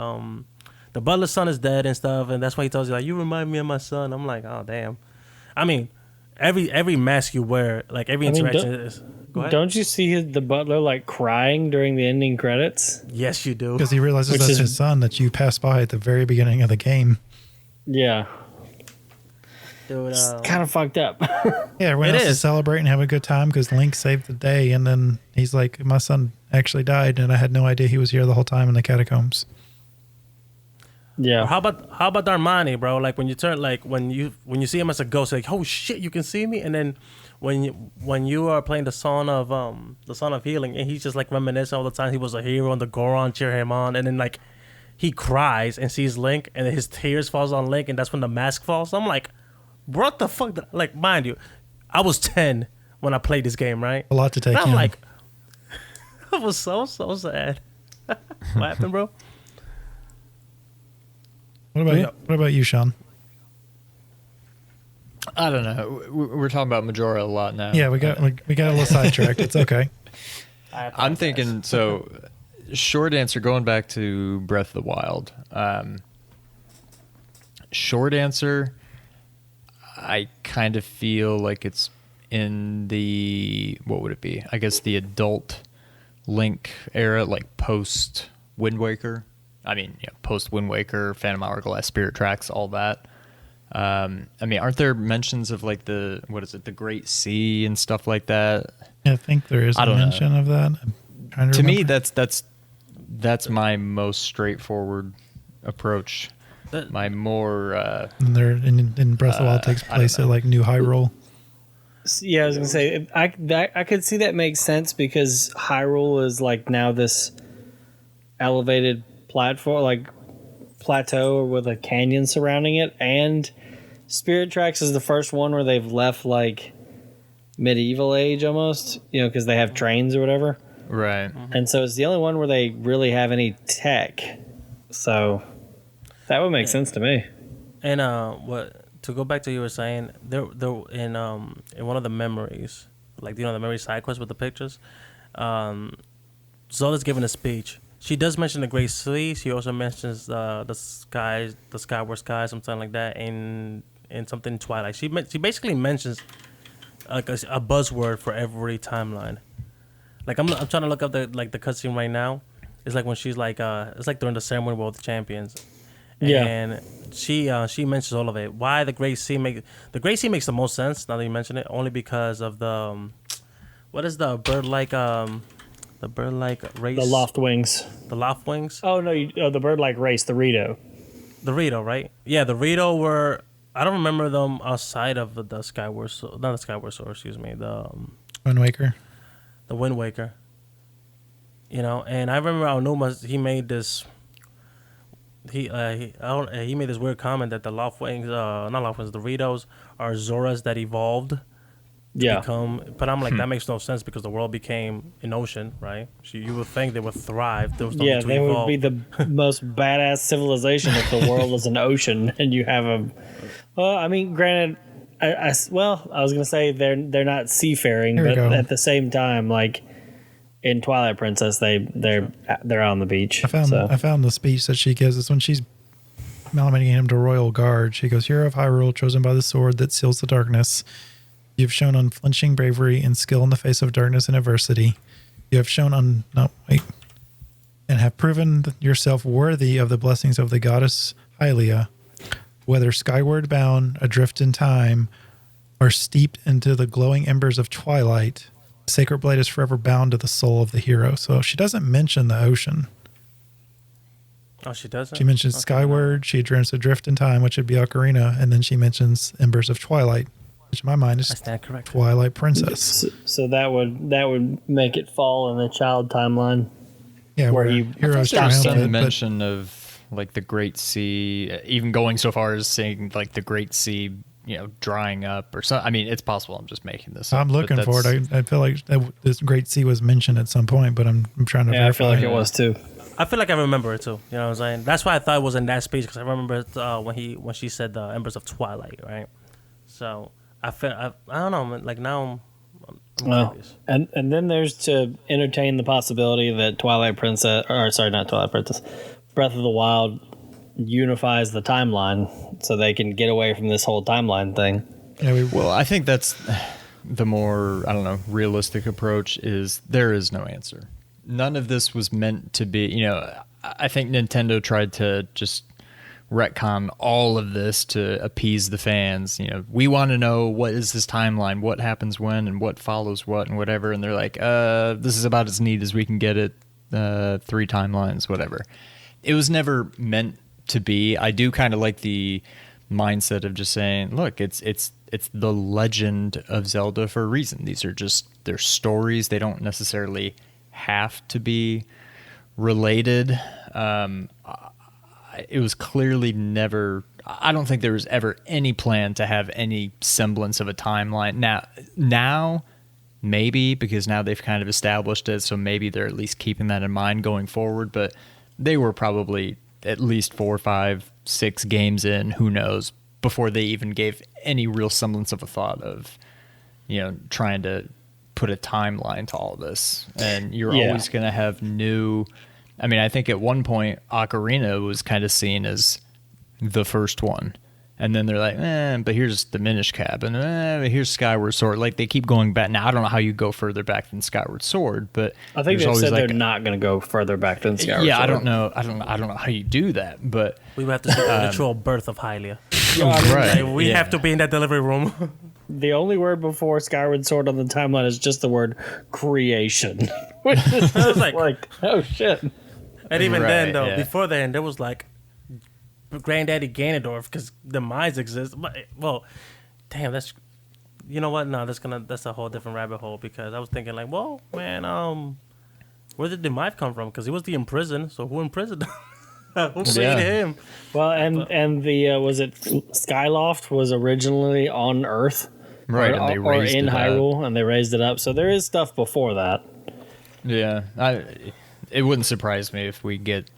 the Butler's son is dead and stuff, and that's why he tells you like, you remind me of my son. I'm like, oh damn. I mean, every mask you wear, like every interaction is. Go ahead. Don't you see the Butler like crying during the ending credits? Yes, you do. Because he realizes that's his son that you passed by at the very beginning of the game. Yeah. Dude, it's kind of fucked up. Yeah, everyone else is celebrating and having a good time because Link saved the day, and then he's like, my son actually died, and I had no idea he was here the whole time in the catacombs. Yeah. Or how about Darmani, bro? Like when you turn, like when you see him as a ghost, like, oh shit, you can see me, and then when you are playing the Song of Healing, and he's just like reminiscing all the time he was a hero, and the Goron cheer him on, and then like he cries and sees Link, and then his tears falls on Link, and that's when the mask falls. I'm like, what the fuck? Like, mind you, I was 10 when I played this game, right? A lot to take in. I'm like, I was so sad. What happened, bro? What about you, Sean? I don't know. We're talking about Majora a lot now. Yeah, we got a little sidetracked. It's okay. I'm thinking, so short answer, going back to Breath of the Wild. Short answer, I kind of feel like it's in the, what would it be? I guess the adult Link era, like post Wind Waker. I mean, yeah, post Wind Waker, Phantom Hourglass, Spirit Tracks, all that. I mean, aren't there mentions of like the Great Sea and stuff like that? Yeah, I think there is a mention of that. I'm trying to remember. Me, that's That's my most straightforward approach. My more And they're in Breath of the Wild takes place at like New Hyrule. Yeah, I was gonna say I could see that makes sense because Hyrule is like now this elevated platform, like plateau with a canyon surrounding it, and Spirit Tracks is the first one where they've left like medieval age almost, because they have trains or whatever. right. And so it's the only one where they really have any tech. So that would make sense to me. And what to go back to what you were saying, there in one of the memories, like the memory side quest with the pictures, Zelda's giving a speech. She does mention the Great Sea. She also mentions the skies, the skyward sky, something like that, in something Twilight. She basically mentions like a buzzword for every timeline. Like I'm trying to look up the cutscene right now. It's like when she's like it's like during the ceremony with all the champions. Yeah. And she mentions all of it. Why the Great Sea makes the most sense now that you mention it, only because of the what is the bird like race? The loft wings. The loft wings? Oh no, the bird like race, the Rito. The Rito, right? Yeah, the Rito were. I don't remember them outside of the Skyward Sword. Not the Skyward Sword, excuse me. The Wind Waker. The Wind Waker. And I remember Aonuma, he made this. He made this weird comment that the Loftwings, not Loftwings, the Ritos are Zoras that evolved. Yeah. But I'm like, that makes no sense because the world became an ocean, right? So you would think they would thrive. There was no Yeah, need to they evolve. would be the most badass civilization if the world was an ocean and you have a. Well, I mean, granted, I was gonna say they're not seafaring, Here we but go. at the same time, like in Twilight Princess, they're out on the beach. I found the speech that she gives. It's when she's nominating him to Royal Guard. She goes, "Hero of Hyrule, chosen by the sword that seals the darkness. You have shown unflinching bravery and skill in the face of darkness and adversity. You have shown and have proven yourself worthy of the blessings of the goddess Hylia. Whether skyward bound, adrift in time, or steeped into the glowing embers of twilight, the sacred blade is forever bound to the soul of the hero." So she doesn't mention the ocean. Oh, she doesn't? She mentions Okay, skyward, she dreams adrift in time, which would be Ocarina, and then she mentions embers of twilight, which in my mind I is stand corrected. Twilight Princess. So that would make it fall in the child timeline. Yeah, Where where he- heroes There's some triumphant, but mention of like the Great Sea, even going so far as saying like the Great Sea, drying up or something. I mean, it's possible. I'm just making this up. I'm but looking for it. that's- I feel like this Great Sea was mentioned at some point, but I'm trying to Yeah, I verify. feel like it was too. I feel like I remember it too. You know what I'm saying? That's why I thought it was in that speech because I remember it, when she said the Embers of Twilight, right? So I don't know. Like now, I'm Well, curious. and then there's to entertain the possibility that Twilight Princess, or sorry, not Twilight Princess, Breath of the Wild unifies the timeline so they can get away from this whole timeline thing. Yeah, Well, I think that's the more, I don't know, realistic approach is there is no answer. None of this was meant to be, I think Nintendo tried to just retcon all of this to appease the fans. We want to know what is this timeline, what happens when, and what follows what, and whatever. And they're like, this is about as neat as we can get it. 3 timelines, whatever. It was never meant to be. I do kind of like the mindset of just saying, look, it's the legend of Zelda for a reason. These are just their stories. They don't necessarily have to be related. It was clearly never. I don't think there was ever any plan to have any semblance of a timeline. Now, maybe because now they've kind of established it, so maybe they're at least keeping that in mind going forward. But they were probably at least 4, 5, 6 games in, who knows, before they even gave any real semblance of a thought of, trying to put a timeline to all this. And you're always going to have new. I mean, I think at one point Ocarina was kind of seen as the first one. And then they're like, but here's the Minish Cap, and here's Skyward Sword. Like, they keep going back. Now, I don't know how you go further back than Skyward Sword, but I think there's they always said like, they're not going to go further back than Skyward Sword. I don't know. I don't know how you do that, but We would have to see the literal birth of Hylia. right. Like, we have to be in that delivery room. The only word before Skyward Sword on the timeline is just the word creation. Which is I was like, like, oh shit. And even Right, then, though, yeah. before then, there was like Granddaddy Ganondorf because the mines exist. But, well, damn, that's you know what? No, that's a whole different rabbit hole because I was thinking like, well, man, where did the Demise come from? Because he was the imprisoned. So who imprisoned him? Who created him? Well, and the was it Skyloft was originally on Earth, Right, or, and they or raised in it up. Hyrule, and they raised it up. So there is stuff before that. Yeah, it wouldn't surprise me if we get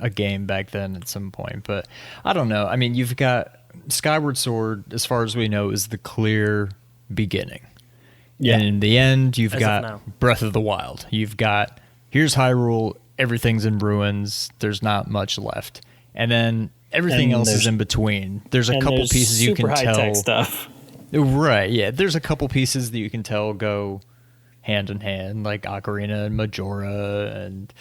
a game back then at some point, but I don't know. I mean, you've got Skyward Sword, as far as we know, is the clear beginning. Yeah. And in the end, you've As of got now. Breath of the Wild. You've got, here's Hyrule, everything's in ruins, there's not much left. And then everything And else is there's- in between. There's a And couple there's pieces you super can high-tech tell. stuff. Right, yeah. There's a couple pieces that you can tell go hand in hand, like Ocarina and Majora and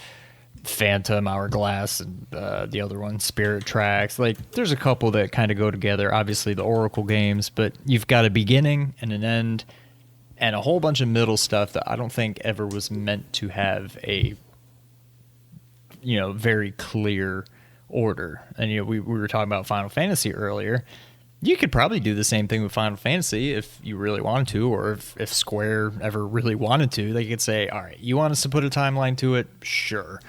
Phantom Hourglass and the other one, Spirit Tracks. Like, there's a couple that kind of go together. Obviously, the Oracle games, but you've got a beginning and an end and a whole bunch of middle stuff that I don't think ever was meant to have a, very clear order. And, we were talking about Final Fantasy earlier. You could probably do the same thing with Final Fantasy if you really wanted to, or if Square ever really wanted to. They could say, all right, you want us to put a timeline to it? Sure.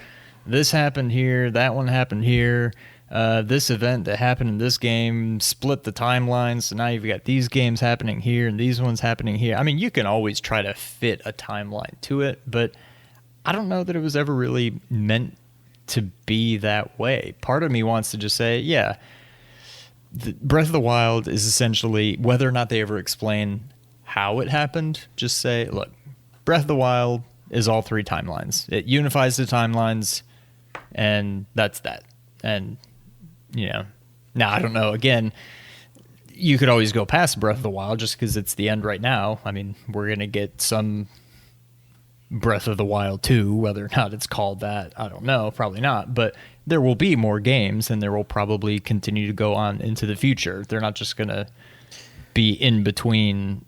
This happened here, that one happened here, this event that happened in this game split the timelines, so now you've got these games happening here and these ones happening here. I mean, you can always try to fit a timeline to it, but I don't know that it was ever really meant to be that way. Part of me wants to just say, yeah, Breath of the Wild is essentially, whether or not they ever explain how it happened, just say, look, Breath of the Wild is all three timelines. It unifies the timelines, and that's that. And, now I don't know. Again, you could always go past Breath of the Wild just because it's the end right now. I mean, we're going to get some Breath of the Wild 2, whether or not it's called that, I don't know, probably not. But there will be more games, and there will probably continue to go on into the future. They're not just going to be in between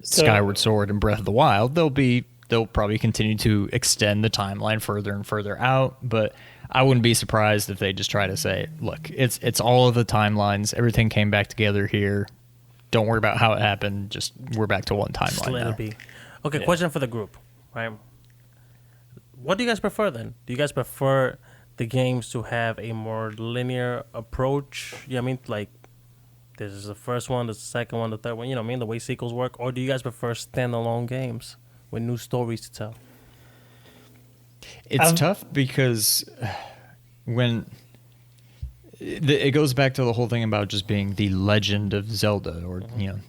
Skyward Sword and Breath of the Wild. They'll probably continue to extend the timeline further and further out, but I wouldn't be surprised if they just try to say, look, it's all of the timelines. Everything came back together here. Don't worry about how it happened. Just we're back to one Just timeline let now. it be. Okay, question for the group, right? What do you guys prefer then? Do you guys prefer the games to have a more linear approach? I mean, like, this is the first one, this is the second one, the third one, the way sequels work? Or do you guys prefer standalone games with new stories to tell? It's tough because when it goes back to the whole thing about just being the Legend of Zelda or,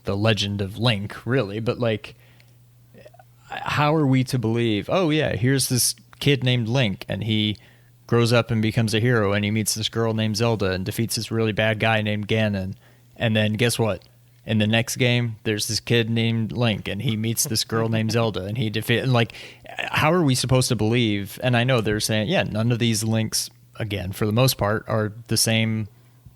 the Legend of Link, really. But, like, how are we to believe, oh, yeah, here's this kid named Link, and he grows up and becomes a hero, and he meets this girl named Zelda and defeats this really bad guy named Ganon. And then guess what? In the next game, there's this kid named Link, and he meets this girl named Zelda, and he defeats. And, like, how are we supposed to believe? And I know they're saying, yeah, none of these Links, again, for the most part, are the same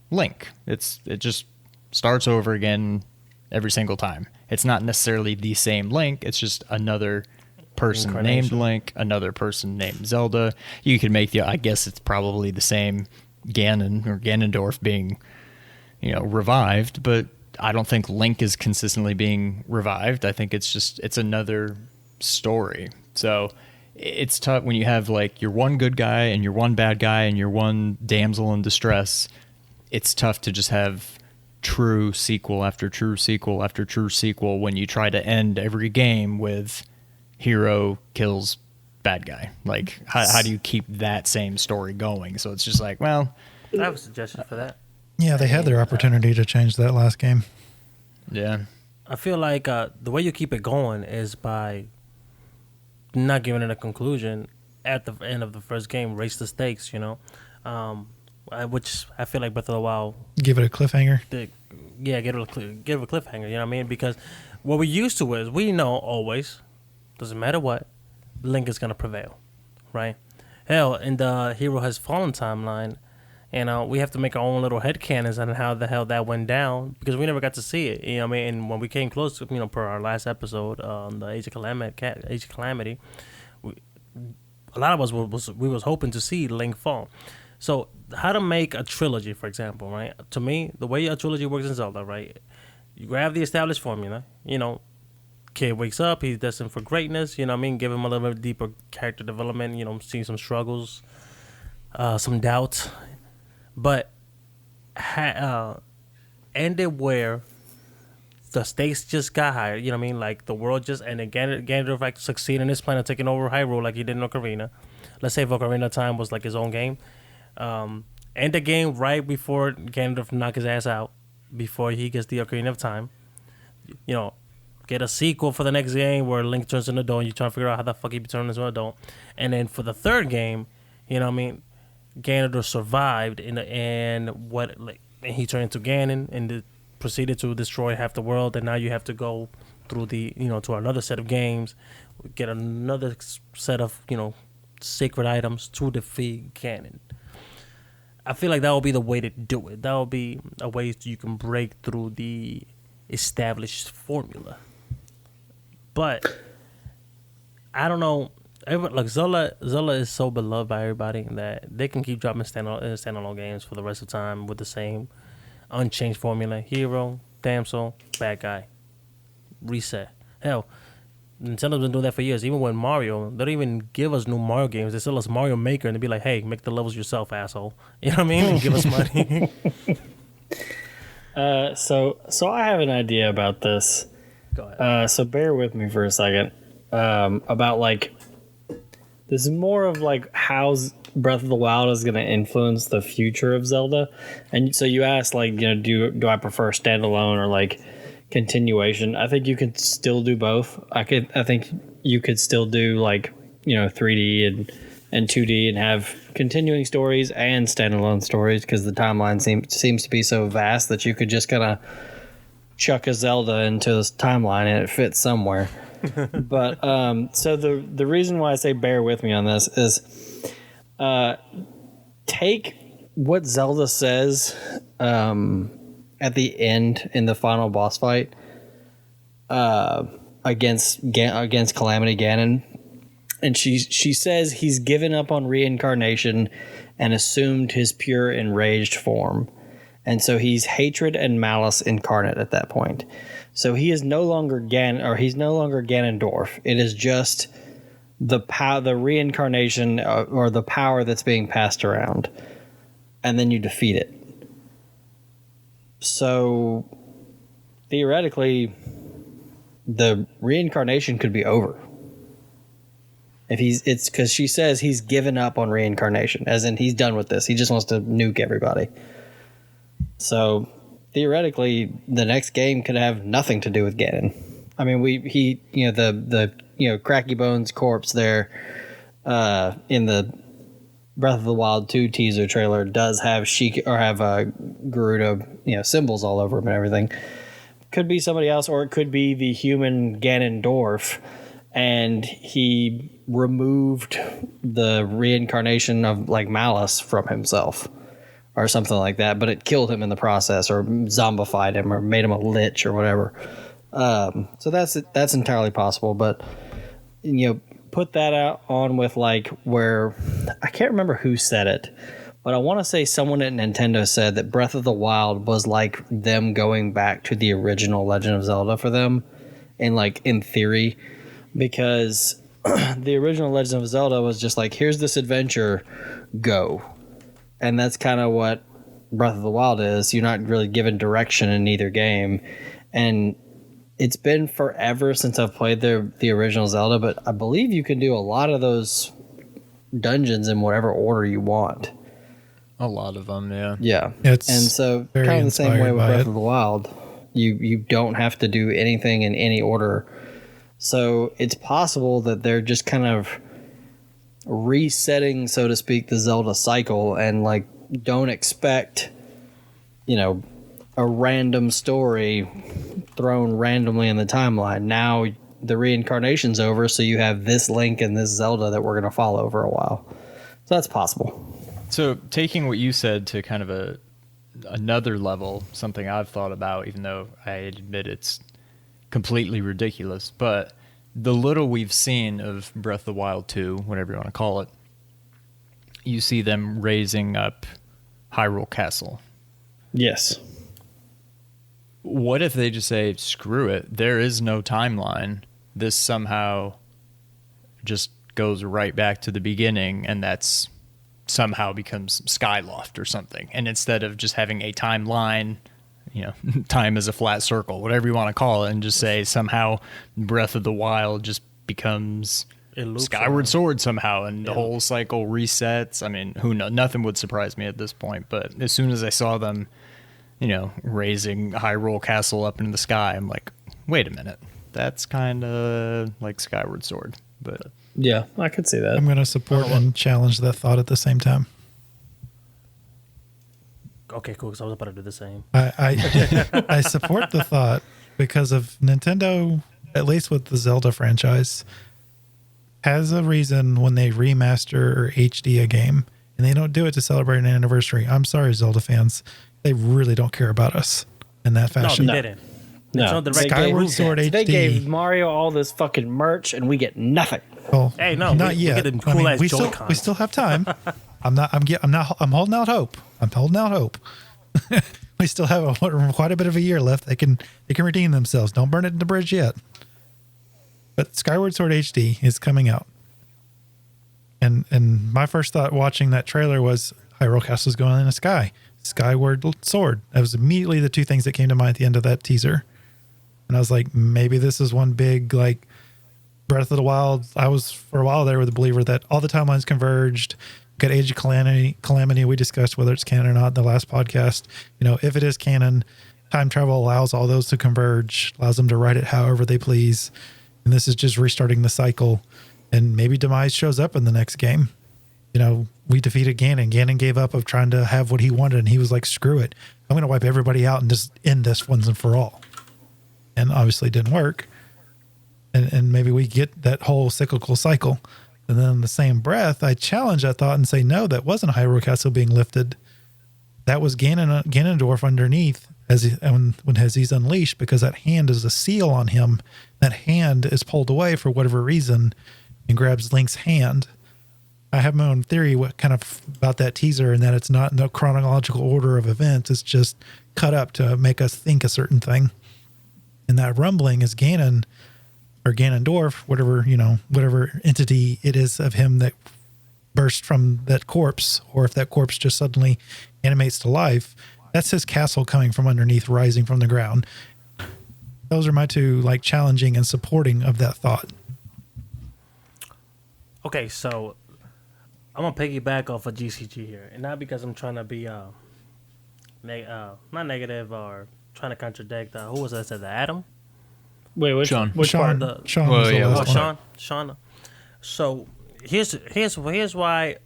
Link. It just starts over again every single time. It's not necessarily the same Link. It's just another person named Link, another person named Zelda. You could make I guess it's probably the same Ganon or Ganondorf being, revived, but I don't think Link is consistently being revived. I think it's another story. So it's tough when you have, like, your one good guy and your one bad guy and your one damsel in distress. It's tough to just have true sequel after true sequel after true sequel when you try to end every game with hero kills bad guy. Like, how do you keep that same story going? So it's just like, well, I have a suggestion for that. Yeah, they had their opportunity to change that last game. yeah. I feel like the way you keep it going is by not giving it a conclusion at the end of the first game. Raise the stakes, which I feel like Breath of the Wild. Give it a cliffhanger. Give it a cliffhanger. You know what I mean? Because what we used to is we know always, doesn't matter what, Link is gonna prevail, right? Hell, in the Hero Has Fallen timeline, we have to make our own little headcanons on how the hell that went down because we never got to see it. You know what I mean? And when we came close to, per our last episode on the Age of Calamity, a lot of us we was hoping to see Link fall. So how to make a trilogy, for example, right? To me, the way a trilogy works in Zelda, right? You grab the established formula, kid wakes up, he's destined for greatness, you know what I mean? Give him a little bit deeper character development, see some struggles, some doubts. But ended where the stakes just got higher, you know what I mean? Like the world just, and then Ganondorf like succeeded in his plan of taking over Hyrule like he did in Ocarina. Let's say if Ocarina of Time was like his own game. End the game right before Ganondorf knock his ass out, before he gets the Ocarina of Time. Get a sequel for the next game where Link turns into an adult and you try to figure out how the fuck he turned into an adult. And then for the third game, Ganondorf survived and he turned into Ganon and proceeded to destroy half the world, and now you have to go through to another set of games, get another set of sacred items to defeat Ganon. I feel like that will be the way to do it. That will be a way you can break through the established formula. But I don't know. Like Zelda is so beloved by everybody that they can keep dropping standalone games for the rest of the time with the same unchanged formula: hero, damsel, bad guy, reset. Hell, Nintendo's been doing that for years. Even with Mario, they don't even give us new Mario games. They sell us Mario Maker and they be like, "Hey, make the levels yourself, asshole." You know what I mean? And give us money. So I have an idea about this. Go ahead. So bear with me for a second. About like, this is more of like how Breath of the Wild is going to influence the future of Zelda. And so you asked, like, do I prefer standalone or like continuation? I think you could still do both. I think you could still do like 3D and 2D and have continuing stories and standalone stories, because the timeline seems to be so vast that you could just kind of chuck a Zelda into this timeline and it fits somewhere. But so the reason why I say bear with me on this is take what Zelda says at the end in the final boss fight against Calamity Ganon, and she says he's given up on reincarnation and assumed his pure enraged form, and so he's hatred and malice incarnate at that point. So he is no longer he's no longer Ganondorf. It is just the reincarnation or the power that's being passed around, and then you defeat it. So theoretically, the reincarnation could be over. It's because she says he's given up on reincarnation, as in he's done with this. He just wants to nuke everybody. So theoretically, the next game could have nothing to do with Ganon. I mean, the Cracky Bones corpse there in the Breath of the Wild 2 teaser trailer does have Gerudo, symbols all over him and everything. Could be somebody else, or it could be the human Ganondorf, and he removed the reincarnation of like malice from himself or something like that, but it killed him in the process, or zombified him, or made him a lich or whatever. So that's entirely possible, but put that out on with like where I can't remember who said it, but I want to say someone at Nintendo said that Breath of the Wild was like them going back to the original Legend of Zelda for them, and like in theory, because the original Legend of Zelda was just like, here's this adventure, go. And that's kind of what Breath of the Wild is. You're not really given direction in either game. And it's been forever since I've played the original Zelda, but I believe you can do a lot of those dungeons in whatever order you want. A lot of them, yeah. Yeah. And so kind of the same way with Breath of the Wild. You don't have to do anything in any order. So it's possible that they're just kind of resetting, so to speak, the Zelda cycle, and like don't expect, a random story thrown randomly in the timeline. Now the reincarnation's over, so you have this Link and this Zelda that we're going to follow for a while. So that's possible. So taking what you said to kind of another level, something I've thought about, even though I admit it's completely ridiculous, but the little we've seen of Breath of the Wild 2, whatever you want to call it, you see them raising up Hyrule Castle. Yes. What if they just say, screw it, there is no timeline. This somehow just goes right back to the beginning, and that's somehow becomes Skyloft or something. And instead of just having a timeline, time is a flat circle, whatever you want to call it, and just say somehow Breath of the Wild just becomes Skyward Sword somehow, and the whole cycle resets. I mean, who knows? Nothing would surprise me at this point, but as soon as I saw them, raising Hyrule Castle up into the sky, I'm like, wait a minute, that's kind of like Skyward Sword. But yeah, I could see that. I'm going to support and challenge that thought at the same time. Okay, cool. Because I was about to do the same. I support the thought because of Nintendo, at least with the Zelda franchise, has a reason when they remaster or HD a game, and they don't do it to celebrate an anniversary. I'm sorry, Zelda fans. They really don't care about us in that fashion. No, they didn't. No, Skyward Sword HD. They gave Mario all this fucking merch, and we get nothing. Well, Hey, no, not we yet. get them cool-ass we Joy-Cons. still have time. I'm holding out hope. We still have quite a bit of a year left. They can redeem themselves. Don't burn it in the bridge yet. But Skyward Sword HD is coming out, and my first thought watching that trailer was Hyrule Castle's going in the sky. Skyward Sword. That was immediately the two things that came to mind at the end of that teaser. And I was like, maybe this is one big, like, Breath of the Wild. I was, for a while there, with the believer that all the timelines converged. Got Age of Calamity. We discussed whether it's canon or not in the last podcast. If it is canon, time travel allows all those to converge, allows them to write it however they please. And this is just restarting the cycle. And maybe Demise shows up in the next game. We defeated Ganon. Ganon gave up of trying to have what he wanted, and he was like, screw it. I'm going to wipe everybody out and just end this once and for all. And obviously it didn't work. And maybe we get that whole cyclical cycle. And then in the same breath, I challenge that thought and say, no, that wasn't Hyrule Castle being lifted. That was Ganondorf underneath when he's unleashed, because that hand is a seal on him. That hand is pulled away for whatever reason and grabs Link's hand. I have my own theory about that teaser, and that it's not in no chronological order of events. It's just cut up to make us think a certain thing. And that rumbling is Ganon or Ganondorf, whatever entity it is of him that burst from that corpse, or if that corpse just suddenly animates to life, that's his castle coming from underneath, rising from the ground. Those are my two, challenging and supporting of that thought. Okay, so I'm gonna piggyback off of GCG here, and not because I'm trying to be not negative or trying to contradict. Who was that said that? Adam? Wait, which Sean. Which Sean. part? Sean Well, was the yeah, last one. Sean. So here's why.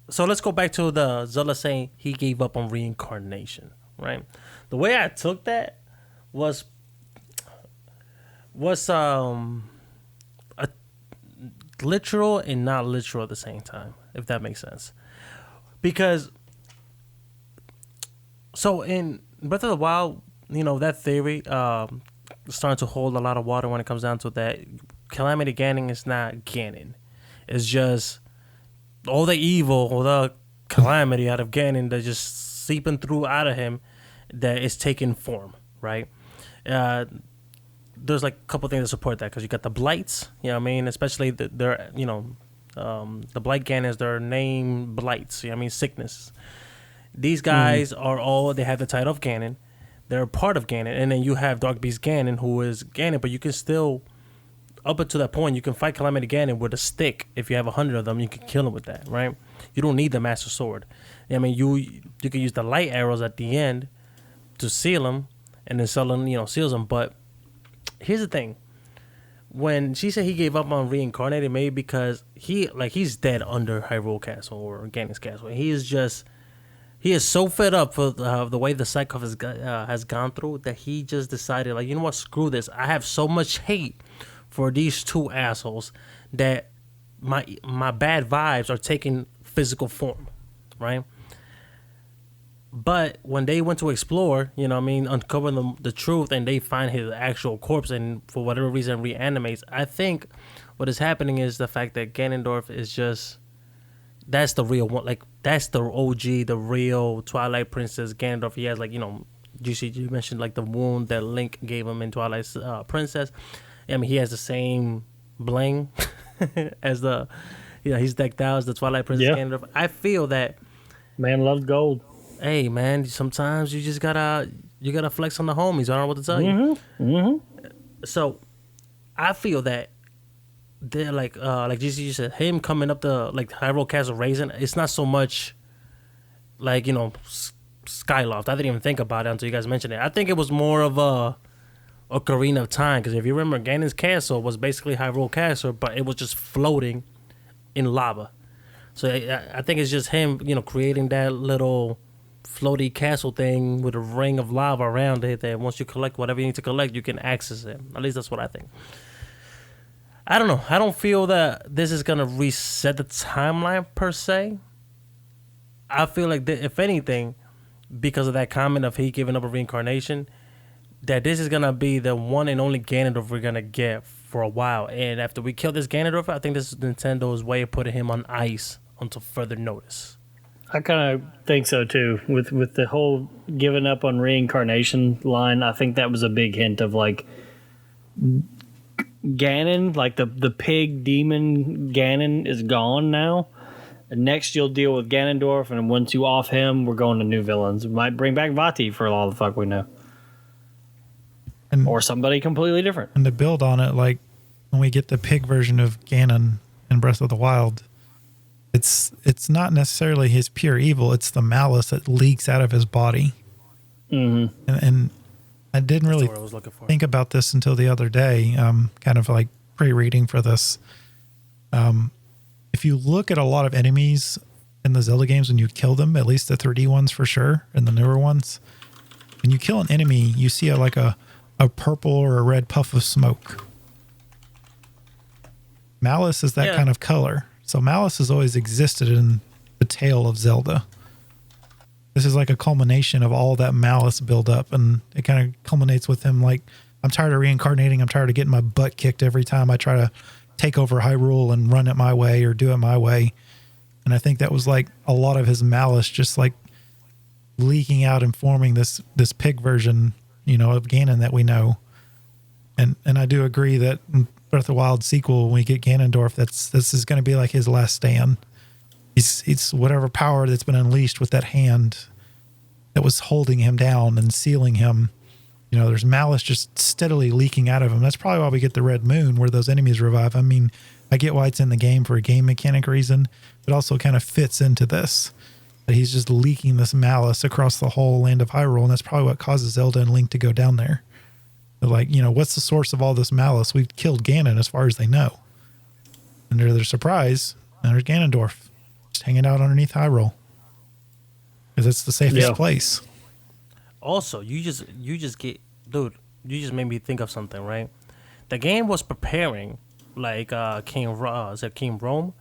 So let's go back to the Zelda saying he gave up on reincarnation, right? The way I took that was a literal and not literal at the same time, if that makes sense. Because so in Breath of the Wild, that theory starting to hold a lot of water when it comes down to that. Calamity Ganon is not Ganon. It's just all the evil or the calamity out of Ganon that's just seeping through out of him that is taking form, right? There's a couple things that support that, because you got the blights, especially the blight Ganons, their name blights, sickness. These guys they have the title of Ganon. They're a part of Ganon. And then you have Dark Beast Ganon, who is Ganon, but you can still, up until that point, you can fight Calamity Ganon with a stick. If you have 100 of them, you can kill him with that, right? You don't need the Master Sword. You can use the light arrows at the end to seal him, and then seals him. But here's the thing. When she said he gave up on reincarnated, maybe because he's dead under Hyrule Castle or Ganon's Castle. He is so fed up for the way the cycle has gone through that he just decided, you know what, screw this. I have so much hate for these two assholes that my bad vibes are taking physical form, right? But when they went to explore, you know what I mean, uncover the truth, and they find his actual corpse and for whatever reason reanimates, I think what is happening is the fact that Ganondorf is just, that's the real one. Like, that's the OG, the real Twilight Princess Ganondorf. He has, like, you know, you mentioned, like, the wound that Link gave him in Twilight Princess. I mean, he has the same bling as the, you know, he's decked out as the Twilight Princess Ganondorf. I feel that Man loves gold. Hey man, sometimes you just gotta flex on the homies. I don't know what to tell you. So, I feel that they're like GC said, him coming up the like Hyrule Castle raising. It's not so much like, you know, Skyloft. I didn't even think about it until you guys mentioned it. I think it was more of a Ocarina of Time, because if you remember, Ganon's castle was basically Hyrule Castle, but it was just floating in lava. So I think it's just him, you know, creating that little floaty castle thing with a ring of lava around it, that once you collect whatever you need to collect, you can access it. At least that's what I think. I don't know. I don't feel that this is going to reset the timeline per se. I feel like, if anything, because of that comment of he giving up a reincarnation, that this is going to be the one and only Ganondorf we're going to get for a while. And after we kill this Ganondorf, I think this is Nintendo's way of putting him on ice until further notice. I kind of think so too. With the whole giving up on reincarnation line, I think that was a big hint of like Ganon, like the pig demon Ganon is gone now. And next you'll deal with Ganondorf, and once you off him, we're going to new villains. We might bring back Vati for all the fuck we know. Or somebody completely different. And to build on it, like when we get the pig version of Ganon in Breath of the Wild, it's not necessarily his pure evil, it's the malice that leaks out of his body. And I didn't really think about this until the other day, kind of like pre-reading for this. If you look at a lot of enemies in the Zelda games, when you kill them, at least the 3D ones for sure, and the newer ones, when you kill an enemy, you see a purple or a red puff of smoke. Malice is that kind of color. So malice has always existed in the tale of Zelda. This is like a culmination of all that malice build up, and it kind of culminates with him like, I'm tired of reincarnating, I'm tired of getting my butt kicked every time I try to take over Hyrule and run it my way or do it my way. And I think that was like a lot of his malice just like leaking out and forming this pig version, you know, of Ganon that we know. And I do agree that Breath of the Wild sequel, when we get Ganondorf, this is going to be like his last stand. It's whatever power that's been unleashed with that hand that was holding him down and sealing him. You know, there's malice just steadily leaking out of him. That's probably why we get the Red Moon, where those enemies revive. I mean, I get why it's in the game for a game mechanic reason, but also kind of fits into this. That he's just leaking this malice across the whole land of Hyrule, and that's probably what causes Zelda and Link to go down there. They're like, you know, what's the source of all this malice? We've killed Ganon as far as they know. And they're surprised, and there's Ganondorf just hanging out underneath Hyrule. Because it's the safest place. Also, you just made me think of something, right? The game was preparing, like King Rome.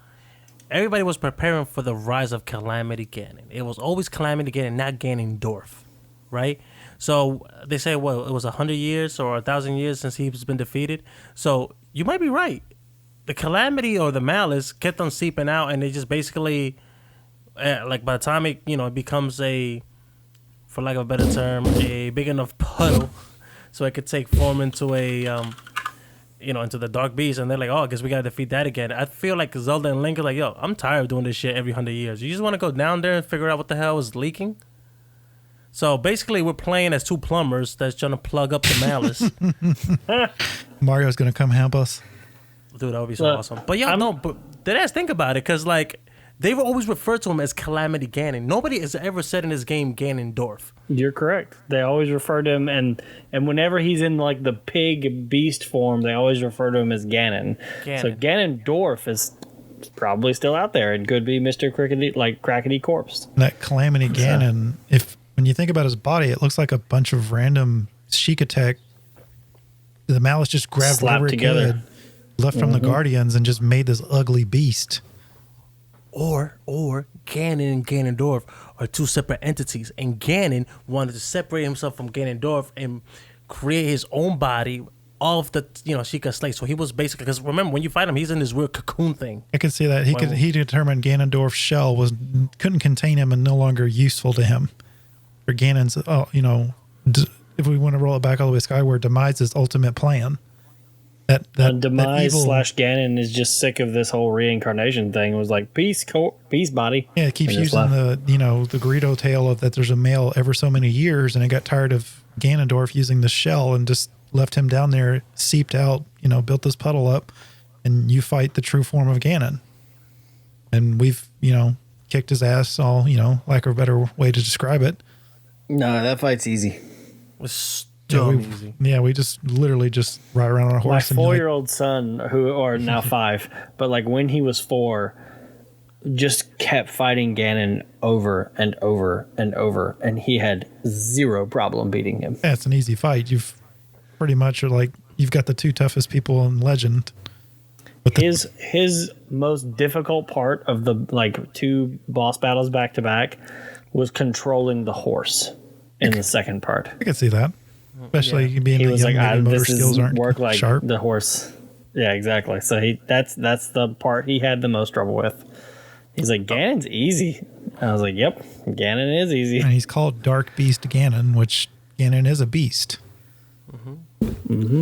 Everybody was preparing for the rise of Calamity Ganon. It was always Calamity Ganon, not Ganondorf, right? So they say, well, it was 100 years or 1,000 years since he's been defeated. So you might be right. The calamity or the malice kept on seeping out, and it just basically, like by the time it, you know, it becomes a, for lack of a better term, a big enough puddle, so it could take form into a, into the Dark Beast, and they're like, oh, I guess we gotta defeat that again. I feel like Zelda and Link are like, yo, I'm tired of doing this shit every 100 years. You just want to go down there and figure out what the hell is leaking? So basically, we're playing as two plumbers that's trying to plug up the malice. Mario's gonna come help us. Dude, that would be so awesome. But yeah, but deadass, think about it, because like they've always referred to him as Calamity Ganon. Nobody has ever said in this game Ganondorf. You're correct. They always refer to him, and whenever he's in like the pig beast form, they always refer to him as Ganon. So Ganondorf is probably still out there and could be Mr. Crackety Corpse. That Calamity Ganon, when you think about his body, it looks like a bunch of random Sheik attack. The malice just grabbed whatever it could, left from the Guardians, and just made this ugly beast. Or Ganon and Ganondorf are two separate entities, and Ganon wanted to separate himself from Ganondorf and create his own body off the Sheikah slate. So he was basically, because remember when you fight him, he's in this weird cocoon thing. I could see that he determined Ganondorf's shell couldn't contain him and no longer useful to him. For Ganon's, if we want to roll it back all the way skyward, Demise's ultimate plan. Demise / Ganon is just sick of this whole reincarnation thing. It was like peace body. Yeah, it keeps using the Gerudo tale of that there's a male ever so many years, and it got tired of Ganondorf using the shell and just left him down there, seeped out, built this puddle up, and you fight the true form of Ganon. And we've, kicked his ass all, lack of a better way to describe it. No, that fight's easy. It's dumb easy. Yeah, we just literally just ride around on a horse. My 4-year-old son, or now 5, but like when he was 4, just kept fighting Ganon over and over and over, and he had zero problem beating him. Yeah, it's an easy fight. You've pretty much you've got the two toughest people in Legend. His most difficult part of the 2 boss battles back to back was controlling the horse in the second part. I could see that. Especially being he was young, like, motor skills aren't work like sharp. The horse. Yeah, exactly. So that's the part he had the most trouble with. He's like, Ganon's easy. I was like, yep, Ganon is easy. And he's called Dark Beast Ganon, which Ganon is a beast.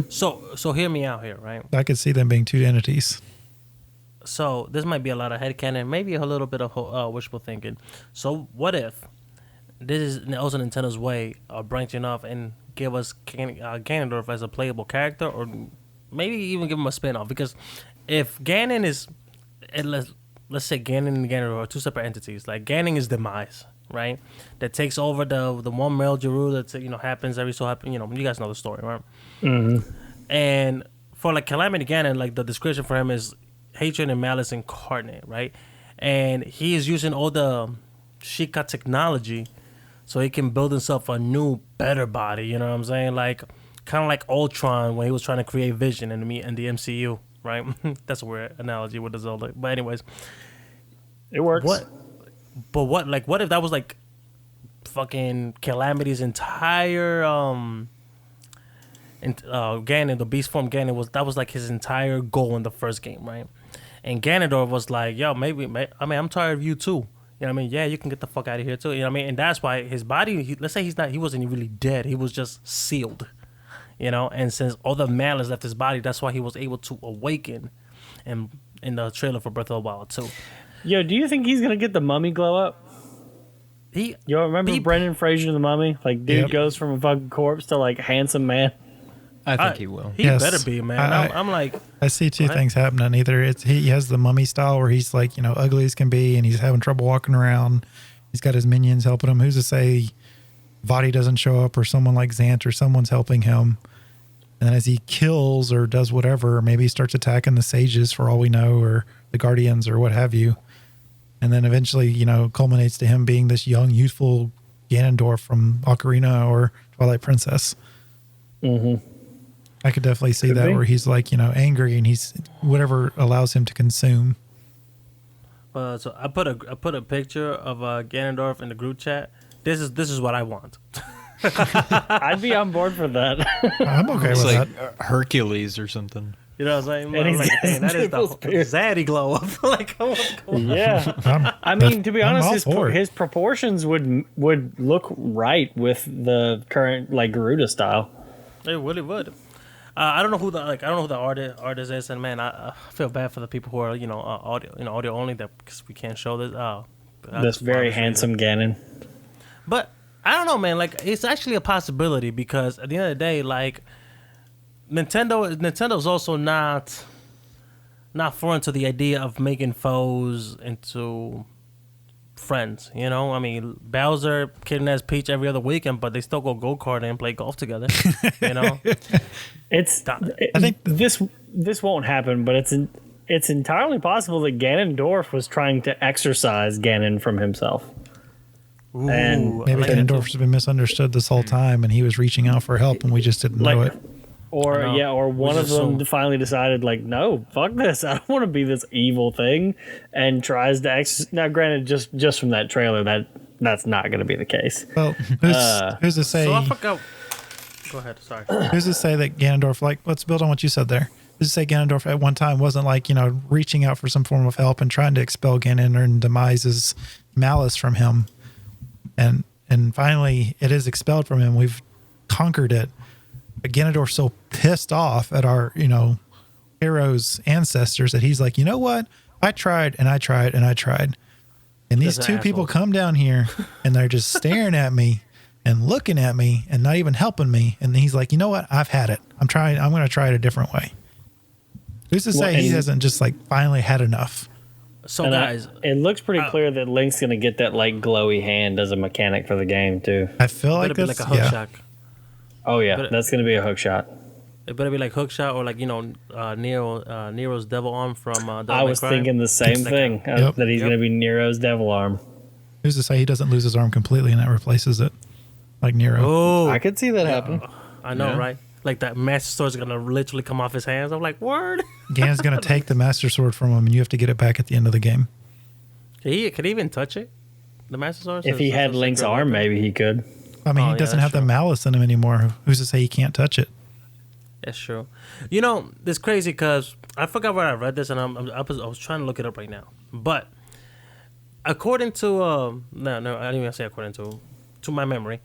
So hear me out here, right? I could see them being two entities. So this might be a lot of headcanon, maybe a little bit of wishful thinking. So what if this is also Nintendo's way of branching off and give us Ganondorf as a playable character, or maybe even give him a spin-off? Because if Ganon is, let's say Ganon and Ganondorf are two separate entities. Like Ganon is Demise, right? That takes over the one male Hyrule that happens every so happen. You guys know the story, right? Mm-hmm. And for Calamity Ganon, the description for him is hatred and malice incarnate, right? And he is using all the Sheikah technology so he can build himself a new, better body. You know what I'm saying? Kind of like Ultron when he was trying to create Vision in the MCU, right? That's a weird analogy with the Zelda. But anyways, it works. What if that was fucking Calamity's entire Ganon, the beast form Ganon that was his entire goal in the first game, right? And Ganondorf was like, yo, I'm tired of you too. You know what I mean? Yeah, you can get the fuck out of here too. You know what I mean? And that's why his body, let's say he wasn't really dead. He was just sealed, And since all the malice left his body, that's why he was able to awaken in the trailer for Breath of the Wild 2. Yo, do you think he's going to get the mummy glow up? You remember Brendan Fraser in The Mummy? Dude goes from a fucking corpse to handsome man. I think he will. He better be, man. I'm like, I see two things happening. Either he has the mummy style where he's ugly as can be and he's having trouble walking around. He's got his minions helping him. Who's to say Vadi doesn't show up, or someone like Zant or someone's helping him? And then as he kills or does whatever, maybe he starts attacking the sages for all we know, or the guardians or what have you. And then eventually, culminates to him being this young, youthful Ganondorf from Ocarina or Twilight Princess. Mm-hmm. I could definitely see that where he's angry and he's whatever allows him to consume. So I put a picture of Ganondorf in the group chat. This is what I want. I'd be on board for that. I'm okay with that. Hercules or something. You know what I'm saying? And that is the zaddy glow up. Come on. Yeah. I mean, to be honest, his proportions would look right with the current Garuda style. It would. I don't know who the artist is, and man, I feel bad for the people who are audio only, that because we can't show this. This very handsome Ganon. But I don't know, man. It's actually a possibility, because at the end of the day, Nintendo's also not foreign to the idea of making foes into friends. I mean, Bowser kidnaps Peach every other weekend, but they still go go-karting and play golf together. I think this won't happen, but it's entirely possible that Ganondorf was trying to exorcise Ganon from himself. Ooh, and maybe Ganondorf's been misunderstood this whole time, and he was reaching out for help, and we just didn't know it. Or one of them finally decided, no, fuck this. I don't want to be this evil thing, and tries to now, granted, just from that trailer, that that's not going to be the case. Well, who's to say? So I forgot. Go ahead. Sorry. Who's to say that Ganondorf? Like, let's build on what you said there. Who's to say Ganondorf at one time wasn't like reaching out for some form of help and trying to expel Ganon and demise's malice from him, and finally it is expelled from him. We've conquered it. But Ganondorf's so pissed off at our hero's ancestors that he's like, you know what? I tried and I tried and I tried. And these two people come down here and they're just staring at me and looking at me and not even helping me. And he's like, you know what? I've had it. I'm going to try it a different way. Who's to say he hasn't just like finally had enough? So guys, it looks pretty clear that Link's going to get that like glowy hand as a mechanic for the game too. I feel like that's like a hook shot. Oh yeah, that's going to be a hook shot. It better be like hookshot or like Nero's devil arm from. I was thinking the same thing that he's going to be Nero's devil arm. Who's to say he doesn't lose his arm completely and that replaces it, like Nero? Oh, I could see that happen. I know, right? Like that Master Sword's going to literally come off his hands. I'm like, word. Ganon's going to take the Master Sword from him, and you have to get it back at the end of the game. Could he even touch it? The Master Sword. If he had Link's arm, maybe he could. I mean, he doesn't have the malice in him anymore. Who's to say he can't touch it? That's true. It's crazy because I forgot where I read this, and I was trying to look it up right now. But according to no, I didn't even say according to my memory,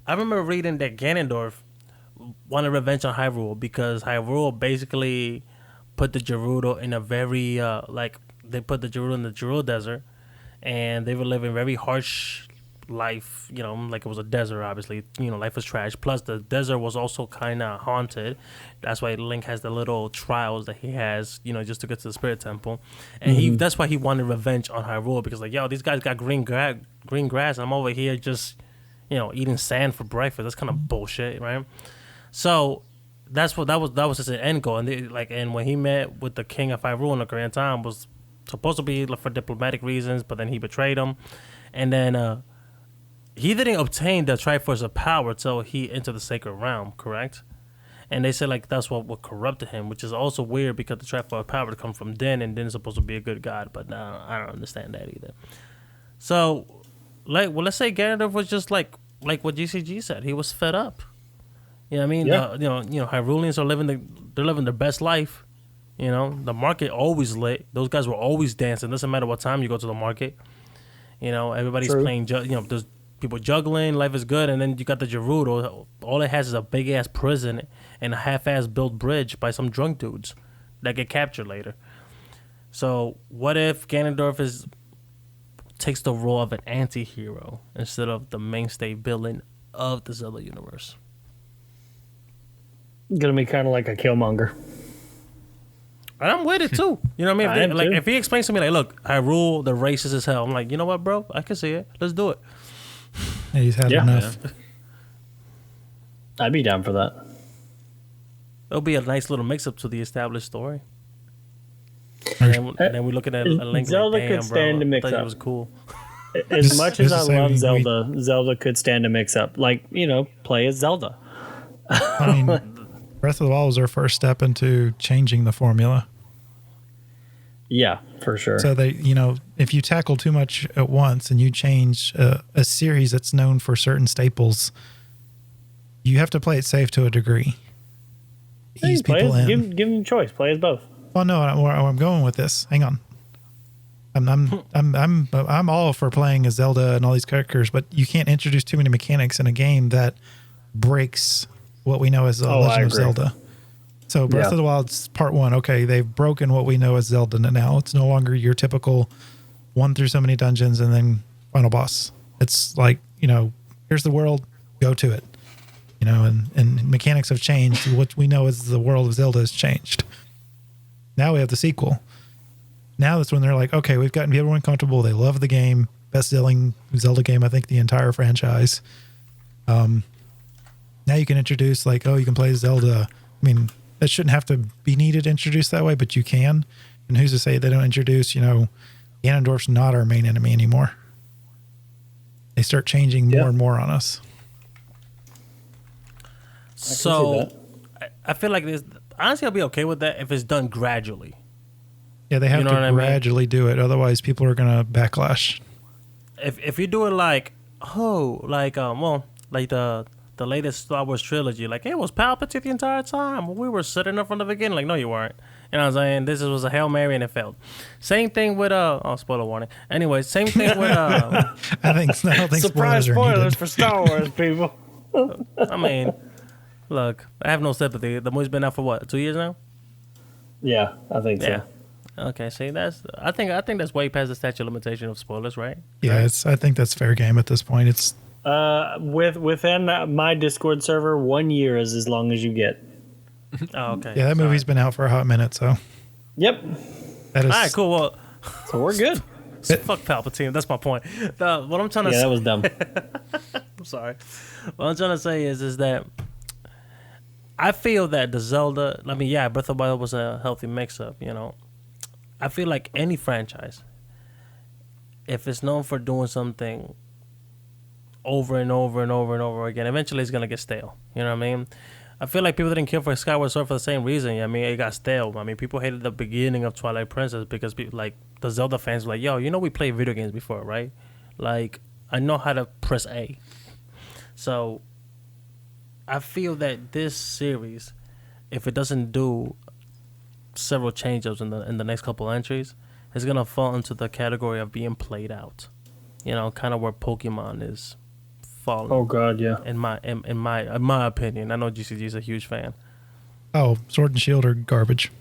I remember reading that Ganondorf wanted revenge on Hyrule because Hyrule basically put the Gerudo in a very they put the Gerudo in the Gerudo desert, and they were living very harsh life, like it was a desert. Obviously, life was trash. Plus, the desert was also kind of haunted. That's why Link has the little trials that he has, just to get to the Spirit Temple. And that's why he wanted revenge on Hyrule because, like, these guys got green grass, and I'm over here just, eating sand for breakfast. That's kind of bullshit, right? So that was his end goal. And and when he met with the King of Hyrule in the Korean time, was supposed to be for diplomatic reasons, but then he betrayed him, and then he didn't obtain the Triforce of Power till he entered the Sacred Realm, correct? And they said like that's what corrupted him, which is also weird because the Triforce of Power comes from Din, and Din is supposed to be a good god, but I don't understand that either. So, let's say Ganondorf was just like what GCG said. He was fed up. You know what I mean? Yeah. Hyruleans are living their best life. The market always lit. Those guys were always dancing. Doesn't matter what time you go to the market. Everybody's playing. There's people juggling. Life is good, and then you got the Gerudo. All it has is a big ass prison and a half-ass built bridge by some drunk dudes that get captured later. So what if Ganondorf takes the role of an anti-hero instead of the mainstay villain of the Zelda universe? Gonna be kind of like a Killmonger. And I'm with it too. You know what I mean? If he explains to me like, look, Hyrule, the racist as hell. I'm like, you know what, bro? I can see it. Let's do it. Yeah, he's had enough. Yeah. I'd be down for that. It'll be a nice little mix-up to the established story. And then we're looking at a Link Zelda like, damn, could stand to mix I thought up. It was cool. As much as I love Zelda, Zelda could stand to mix up. Like, play as Zelda. I mean, Breath of the Wild was our first step into changing the formula. Yeah, for sure. So they, if you tackle too much at once and you change a series that's known for certain staples, you have to play it safe to a degree. Ease people in. Give them a choice. Play as both. Oh no, I'm going with this. Hang on. I'm all for playing as Zelda and all these characters, but you can't introduce too many mechanics in a game that breaks what we know as the Legend of Zelda. So Breath of the Wild's part 1. Okay, they've broken what we know as Zelda now. It's no longer your typical 1 through so many dungeons and then final boss. It's like, here's the world, go to it. And mechanics have changed. What we know as the world of Zelda has changed. Now we have the sequel. Now that's when they're like, okay, we've gotten everyone comfortable. They love the game. Best-selling Zelda game, I think, the entire franchise. Now you can introduce you can play Zelda. I mean, that shouldn't have to be needed introduced that way, but you can. And who's to say they don't introduce, Ganondorf's not our main enemy anymore. They start changing more and more on us. So I feel like this. Honestly, I'll be okay with that if it's done gradually. Yeah, they have to gradually do it. Otherwise, people are going to backlash. if you do it like the latest Star Wars trilogy, like it was Palpatine the entire time. We were sitting there from the beginning, like no, you weren't. You know what I'm saying? This was a Hail Mary and it failed. Same thing with spoiler warning. Anyway, same thing with I don't think Surprise spoilers for Star Wars, people. I mean, look, I have no sympathy. The movie's been out for what, 2 years now? Yeah, I think so. Yeah. Okay, see, I think that's way past the statute of limitation of spoilers, right? Yeah, I think that's fair game at this point. It's within my Discord server, 1 year is as long as you get. Oh, okay. Yeah, that movie's been out for a hot minute, so. Yep. That is, All right, cool. Well, So we're good. fuck Palpatine. That's my point. What I'm trying to Yeah, say, that was dumb. I'm sorry. What I'm trying to say is that I feel that the Zelda, I mean, yeah, Breath of the Wild was a healthy mix-up, you know. I feel like any franchise, if it's known for doing something over and over and over and over again, eventually it's going to get stale. You know what I mean? I feel like people didn't care for Skyward Sword for the same reason. I mean, it got stale. I mean, people hated the beginning of Twilight Princess because people, like the Zelda fans were like, yo, you know we played video games before, right? Like, I know how to press A. So, I feel that this series, if it doesn't do several changes in the next couple entries, is gonna fall into the category of being played out. You know, kind of where Pokemon is falling. Oh God, yeah. In my opinion, I know GCG is a huge fan. oh, Sword and Shield are garbage.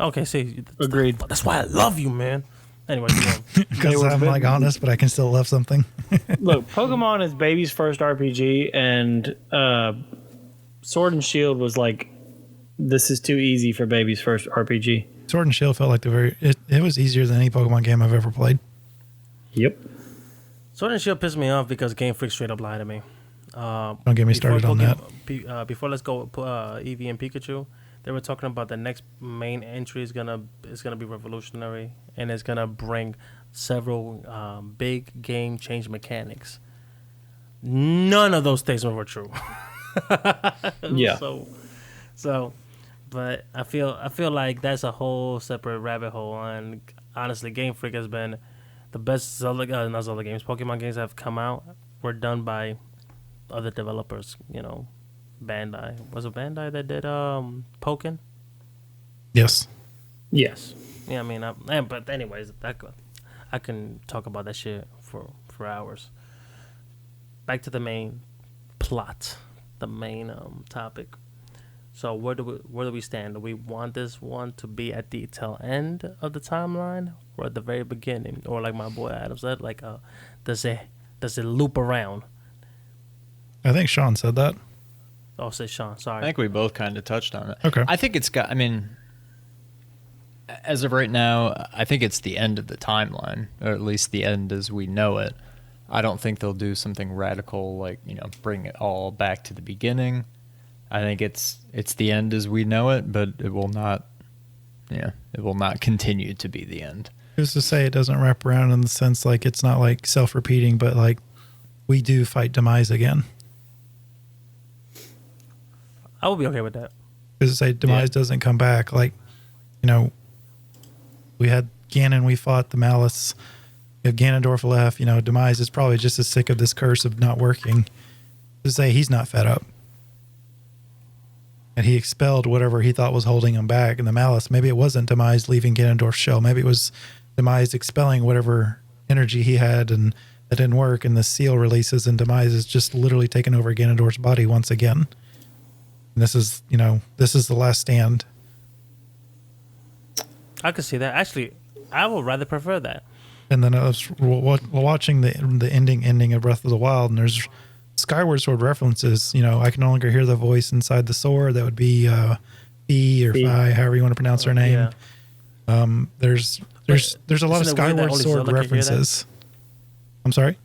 Okay, see, Agreed. That's why I love you, man. Anyway, Because I'm like honest, but I can still love something. Look, Pokemon is baby's first RPG, and Sword and Shield was like, this is too easy for baby's first RPG. Sword and Shield felt like it was easier than any Pokemon game I've ever played. Yep. Sword and Shield pissed me off because Game Freak straight up lied to me. Don't get me started on that. Before Let's Go Eevee and Pikachu, they were talking about the next main entry is gonna be revolutionary and it's gonna bring several big game change mechanics. None of those statements were true. Yeah. So, but I feel like that's a whole separate rabbit hole. And honestly, Game Freak has been the best not Zelda games, Pokemon games that have come out were done by other developers. You know, Bandai. Was it Bandai that did Pokken? Yes. Yes. Yeah, I mean, but anyways, I can talk about that shit for hours. Back to the main plot, the main topic. So where do we stand? Do we want this one to be at the tail end of the timeline, or at the very beginning, or like my boy Adam said, like does it loop around? I think Sean said that. Oh, say Sean. Sorry. I think we both kind of touched on it. Okay. I think it's got, I mean, as of right now, I think it's the end of the timeline, or at least the end as we know it. I don't think they'll do something radical like, bring it all back to the beginning. I think it's the end as we know it, but it will not continue to be the end. Who's to say it doesn't wrap around in the sense like it's not like self-repeating, but like we do fight Demise again. I would be okay with that. Because to say Demise doesn't come back, like, we had Ganon, we fought the Malice. If Ganondorf left, Demise is probably just as sick of this curse of not working. To say he's not fed up. And he expelled whatever he thought was holding him back. And the Malice, maybe it wasn't Demise leaving Ganondorf's shell. Maybe it was Demise expelling whatever energy he had and that didn't work. And the seal releases and Demise is just literally taking over Ganondorf's body once again. And this is the last stand. I could see that. Actually, I would rather prefer that. And then I was watching the ending of Breath of the Wild, and there's Skyward Sword references. I can no longer hear the voice inside the sword. That would be Fi or Fi, however you want to pronounce her name. Yeah. There's a lot of Skyward Sword references. I'm sorry?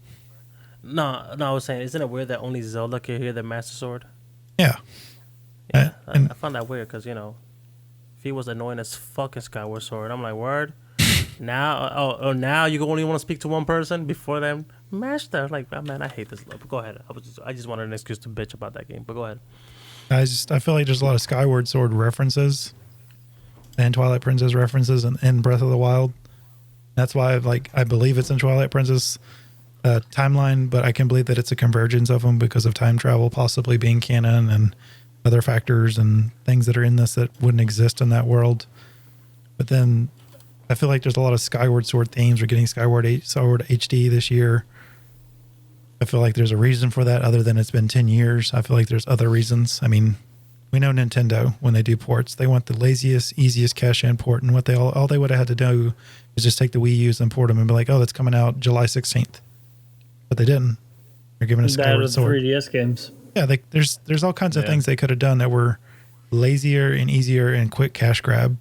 No, I was saying, isn't it weird that only Zelda can hear the Master Sword? Yeah. Yeah, And I found that weird because, if he was annoying as fucking Skyward Sword, I'm like, word? Now, now you only want to speak to one person before them? Master. Like, oh, man, I hate this. But go ahead. I just wanted an excuse to bitch about that game, but go ahead. I feel like there's a lot of Skyward Sword references and Twilight Princess references in Breath of the Wild. That's why I believe it's in Twilight Princess. timeline, but I can believe that it's a convergence of them because of time travel possibly being canon and other factors and things that are in this that wouldn't exist in that world. But then I feel like there's a lot of Skyward Sword themes. We're getting Sword HD this year. I feel like there's a reason for that other than it's been 10 years. I feel like there's other reasons. I mean, we know Nintendo, when they do ports, they want the laziest, easiest cash-in port, and what all they would have had to do is just take the Wii U's and port them and be like, oh, that's coming out July 16th. But they didn't. They're giving us Skyward Sword. 3DS games. Yeah, there's all kinds of things they could have done that were lazier and easier and quick cash grab.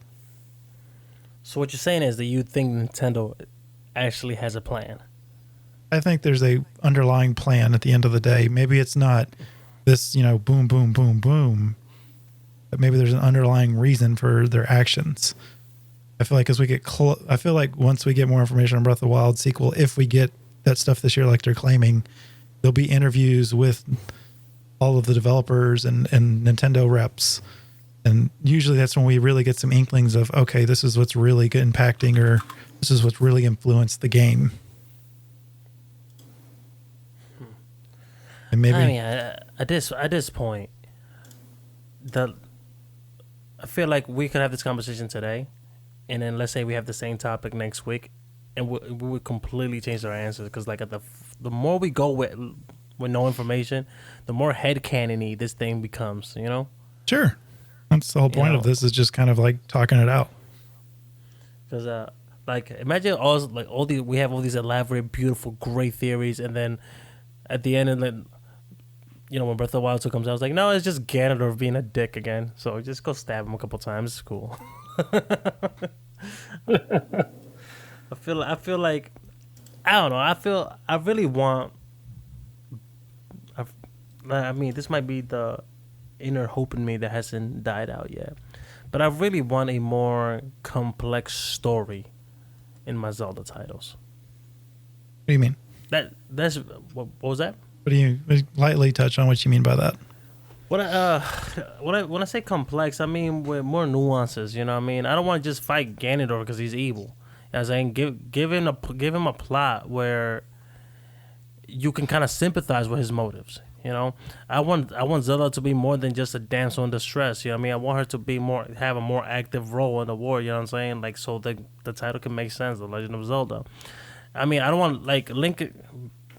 So what you're saying is that you think Nintendo actually has a plan? I think there's a underlying plan at the end of the day. Maybe it's not this, boom, boom, boom, boom. But maybe there's an underlying reason for their actions. I feel like as we get I feel like once we get more information on Breath of the Wild sequel, if we get that stuff this year like they're claiming, there'll be interviews with all of the developers and Nintendo reps. And usually that's when we really get some inklings of, okay, this is what's really impacting, or this is what's really influenced the game. And maybe, I mean, at this point, I feel like we could have this conversation today, and then let's say we have the same topic next week, and we would completely change our answers, because like the more we go with no information, the more headcanon-y this thing becomes. Sure, that's the whole point of this, is just kind of like talking it out. Because like imagine we have all these elaborate, beautiful, great theories, and then at the end, and then when Breath of the Wild 2 comes out, I was like, no, it's just Ganondorf being a dick again. So just go stab him a couple times. It's cool. I feel like I don't know. I really want. I mean, this might be the inner hope in me that hasn't died out yet, but I really want a more complex story in my Zelda titles. What do you mean? That's what was that? What do you lightly touch on what you mean by that? When I say complex, I mean with more nuances. You know what I mean? I don't want to just fight Ganondorf because he's evil. I was saying give him a plot where you can kind of sympathize with his motives. I want Zelda to be more than just a damsel in distress. You know what I mean? I want her to have a more active role in the war. You know what I'm saying? Like, so the title can make sense. The Legend of Zelda. I mean, I don't want like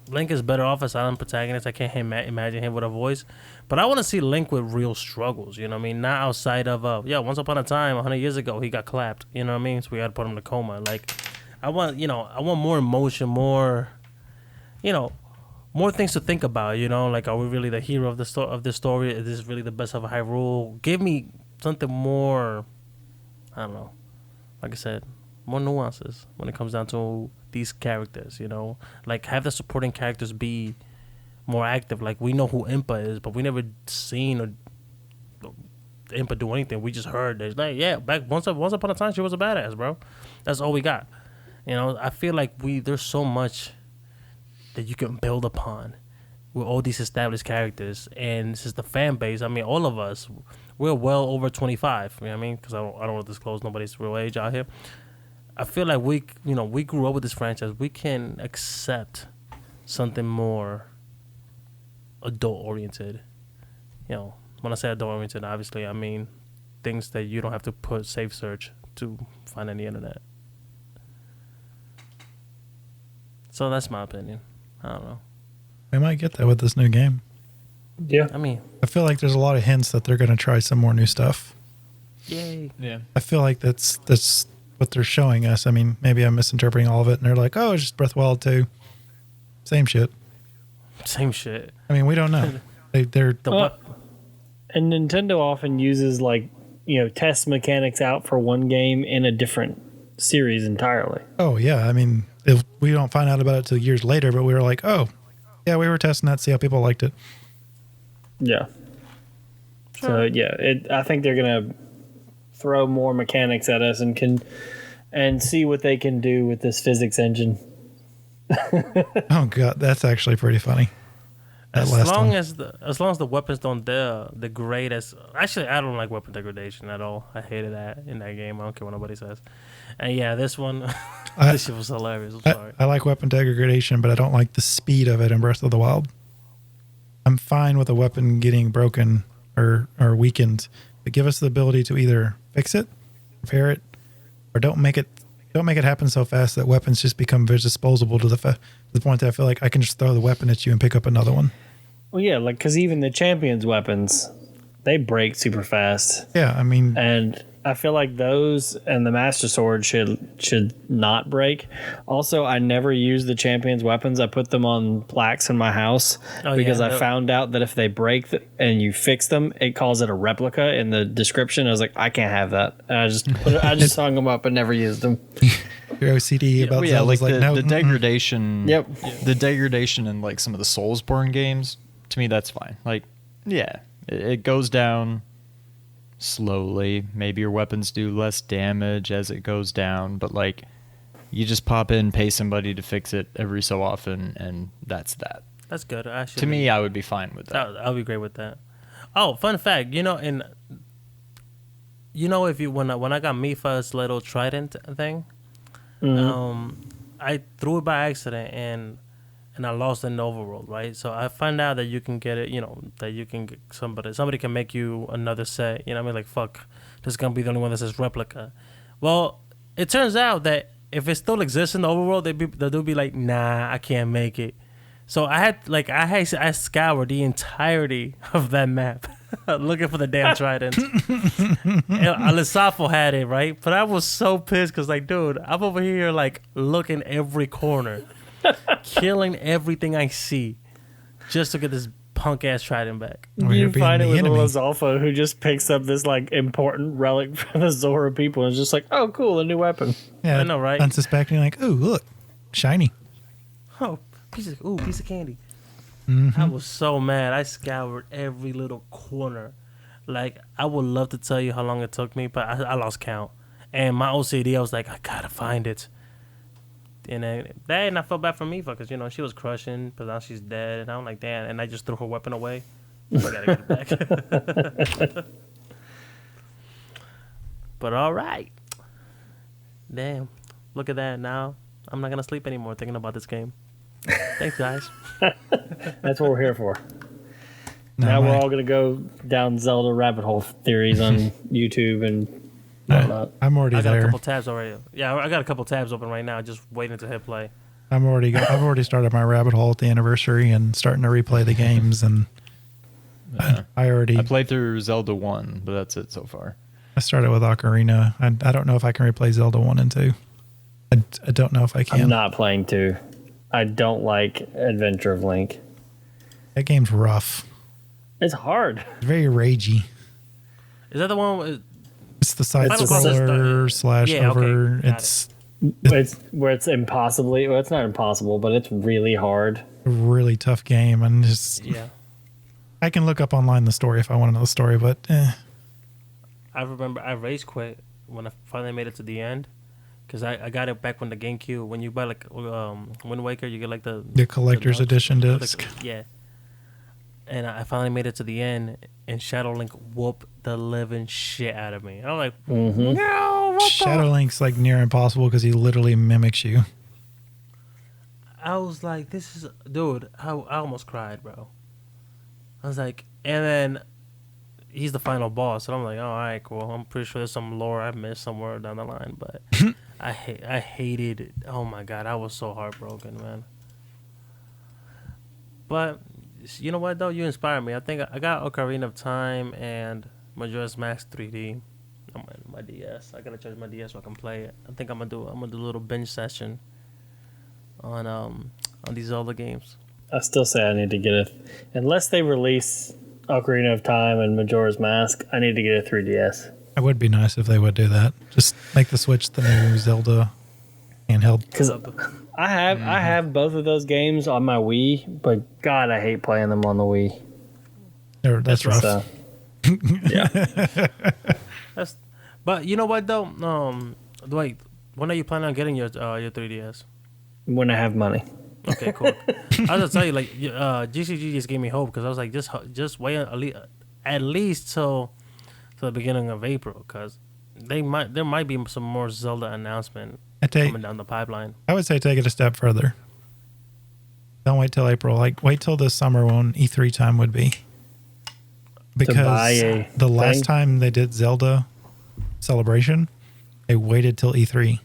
Link is better off as silent protagonist. I can't imagine him with a voice, but I want to see Link with real struggles. You know what I mean? Not outside of once upon a time, 100 years ago, he got clapped. You know what I mean? So we had to put him in a coma. Like, I want more emotion, more things to think about. Like, are we really the hero of this story? Is this really the best of Hyrule? Give me something more. I don't know. Like I said, more nuances when it comes down to these characters, like have the supporting characters be more active. Like, we know who Impa is, but we never seen Impa do anything. We just heard that, like, back once upon a time she was a badass, bro. That's all we got. I feel like there's so much that you can build upon with all these established characters, and this is the fan base. I mean, all of us, we're well over 25. You know what I mean? Because I don't want to disclose nobody's real age out here. I feel like we grew up with this franchise. We can accept something more adult-oriented. When I say adult-oriented, obviously, I mean things that you don't have to put safe search to find on the internet. So that's my opinion. I don't know. We might get that with this new game. Yeah. I mean, I feel like there's a lot of hints that they're going to try some more new stuff. yay. Yeah. I feel like that's what they're showing us. I mean, maybe I'm misinterpreting all of it, and they're like, oh, it's just Breath of the Wild 2. Same shit. Same shit. I mean, we don't know. They're and Nintendo often uses test mechanics out for one game in a different series entirely. oh yeah. I mean, if we don't find out about it till years later, but we were like, oh yeah, we were testing that, see how people liked it. Yeah. So I think they're gonna throw more mechanics at us and see what they can do with this physics engine. Oh god, that's actually pretty funny. That As last long one. as the weapons don't degrade as actually I don't like weapon degradation at all. I hated that in that game. I don't care what nobody says. And yeah, this one this shit was hilarious. I'm sorry. I like weapon degradation, but I don't like the speed of it in Breath of the Wild. I'm fine with a weapon getting broken or weakened, but give us the ability to either fix it, repair it, or don't make it happen so fast that weapons just become disposable to the point that I feel like I can just throw the weapon at you and pick up another one. Well, yeah, like because even the champions' weapons, they break super fast. Yeah, I mean, And I feel like those and the Master Sword should not break. Also, I never use the champions' weapons. I put them on plaques in my house because I found out that if they break and you fix them, it calls it a replica in the description. I was like, I can't have that. And I just hung them up and never used them. your OCD about Well, Zelda's like, no. the degradation. Yep. The degradation in like some of the Soulsborne games, to me, that's fine. Like, yeah, it goes down slowly. Maybe your weapons do less damage as it goes down, but like, you just pop in, pay somebody to fix it every so often, and that's that. That's good. Actually, To me, I would be fine with that. I'll be great with that. Oh, fun fact, if you when I got Mifa's little trident thing, I threw it by accident and I lost it in the overworld, right? So I found out that you can get it, that you can get somebody can make you another set. You know what I mean? Like, fuck, this is gonna be the only one that says replica. Well, it turns out that if it still exists in the overworld, they'll be like, nah, I can't make it. So I scoured the entirety of that map looking for the damn trident. Alisafo had it, right? But I was so pissed because, like, dude, I'm over here, like, looking every corner, killing everything I see just to get this punk-ass trident back. Well, You you're being find it the with enemy. Lizalfo who just picks up this like important relic from the Zora people and is just like, oh, cool, a new weapon. Yeah, I know, right? unsuspecting, like, ooh, look, shiny. Oh, piece of candy. Mm-hmm. I was so mad. I scoured every little corner. Like, I would love to tell you how long it took me, but I lost count. And my OCD, I was like, I gotta find it. And then I felt bad for Mifa because, she was crushing, but now she's dead. And I'm like, damn. And I just threw her weapon away. So I gotta get it back. But all right. Damn. Look at that now. I'm not gonna sleep anymore thinking about this game. Thanks, guys. That's what we're here for. No, Now we're I- all going to go down Zelda rabbit hole theories on YouTube and whatnot. I'm already I got a there. couple tabs already. Yeah, I got a couple tabs open right now, just waiting to hit play. I've already started my rabbit hole at the anniversary and starting to replay the games, and Yeah. I I played through Zelda 1, but that's it so far. I started with Ocarina. I don't know if I can replay Zelda 1 and 2. I don't know if I can. I'm not playing 2. I don't like Adventure of Link. That game's rough. It's hard. It's very ragey. Is that the one with, It's the side Final Fantasy scroller slash Yeah, okay, over. got It's It's where it's impossibly, well, it's not impossible, but it's really hard. a really tough game, and just yeah. I can look up online the story if I want to know the story, but I remember I rage quit when I finally made it to the end. Because I got it back when the GameCube, when you buy like Wind Waker, you get like the collector's deluxe- edition the- disc. Yeah. And I finally made it to the end, and Shadow Link whooped the living shit out of me. I'm like, no, what the? Shadow Link's like near impossible because he literally mimics you. I was like, this is, dude, I almost cried, bro. I was like, and then he's the final boss, and I'm like, oh, all right, cool. I'm pretty sure there's some lore I missed somewhere down the line, but I hated it. Oh my god, I was so heartbroken, man. But you know what though? You inspired me. I think I got Ocarina of Time and Majora's Mask 3D on my DS. I gotta charge my DS so I can play it. I think I'm gonna do a little binge session on these Zelda games. I still say I need to get unless they release Ocarina of Time and Majora's Mask, I need to get a 3DS. It would be nice if they would do that. Just make the Switch the new Zelda handheld. Because I have both of those games on my Wii, but God, I hate playing them on the Wii. That's rough. So, But you know what though? Dwight, when are you planning on getting your 3DS? when I have money. Okay, cool. I was gonna tell you, like, GCG just gave me hope because I was like, just wait at least till the beginning of April, because there might be some more Zelda announcement coming down the pipeline. I would say take it a step further. Don't wait till April. Like, wait till this summer when E3 time would be. Because the last time they did Zelda Celebration, they waited till E3.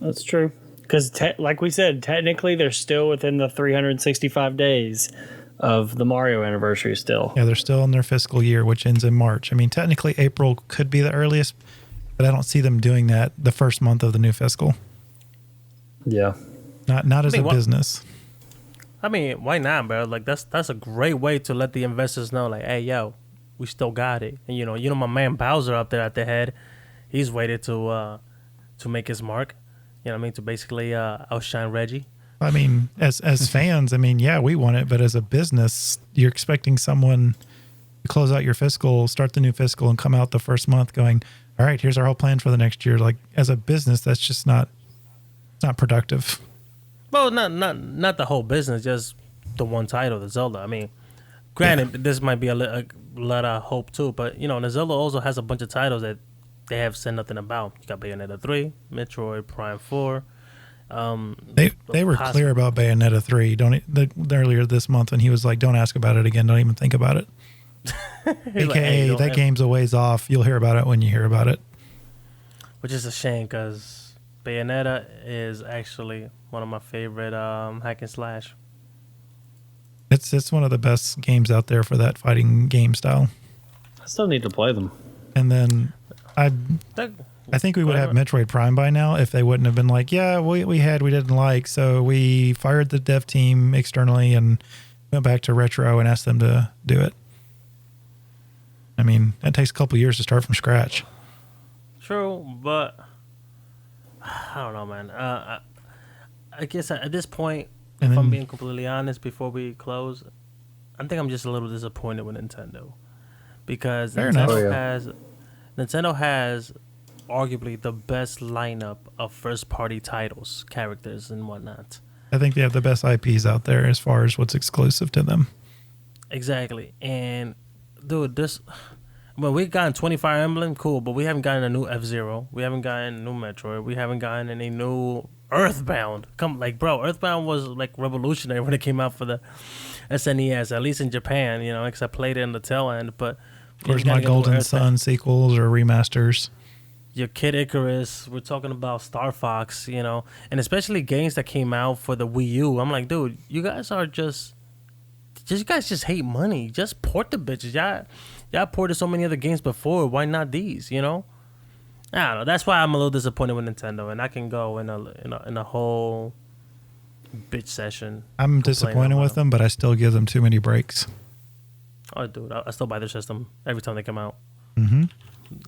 That's true. Because, like we said, technically they're still within the 365 days of the Mario anniversary still. Yeah, they're still in their fiscal year, which ends in March. I mean, technically April could be the earliest, but I don't see them doing that the first month of the new fiscal. Yeah. Not as a business. I mean, why not, bro? Like, that's a great way to let the investors know, like, hey, yo, we still got it. And, you know, my man Bowser up there at the head, he's waited to make his mark. You know what I mean? To basically outshine Reggie. I mean, as fans, I mean, yeah, we want it, but as a business, you're expecting someone to close out your fiscal, start the new fiscal, and come out the first month going, all right, here's our whole plan for the next year. Like, as a business, that's just not productive. Well, not the whole business, just the one title, the Zelda. I mean, granted, this might be a lot of hope too, but, you know, the Zelda also has a bunch of titles that they have said nothing about. You got Bayonetta 3, Metroid Prime 4. They were clear about Bayonetta 3 earlier this month when he was like, don't ask about it again. Don't even think about it. AKA, like, hey, that game's a ways off. You'll hear about it when you hear about it. Which is a shame because Bayonetta is actually one of my favorite hack and slash. It's one of the best games out there for that fighting game style. I still need to play them. And then I think we would have Metroid Prime by now if they wouldn't have been like, yeah, we didn't like, so we fired the dev team externally and went back to Retro and asked them to do it. I mean, that takes a couple years to start from scratch. True, but I don't know, man. I guess at this point, if I'm being completely honest, before we close, I think I'm just a little disappointed with Nintendo because Nintendo has arguably the best lineup of first-party titles, characters, and whatnot. I think they have the best IPs out there as far as what's exclusive to them. Exactly. And, dude, we've gotten 20 Fire Emblem, cool, but we haven't gotten a new F-Zero. We haven't gotten a new Metroid. We haven't gotten any new Earthbound. Earthbound was, like, revolutionary when it came out for the SNES, at least in Japan, you know, because I played it in the tail end, but... Where's my Golden Sun sequels or remasters? Your Kid Icarus, we're talking about Star Fox, you know, and especially games that came out for the Wii U. I'm like, dude, you guys are you guys just hate money. Just port the bitches. Y'all ported so many other games before. Why not these, you know? I don't know. That's why I'm a little disappointed with Nintendo, and I can go in a whole bitch session. I'm disappointed with them, but I still give them too many breaks. Oh, dude, I still buy their system every time they come out. Mm-hmm.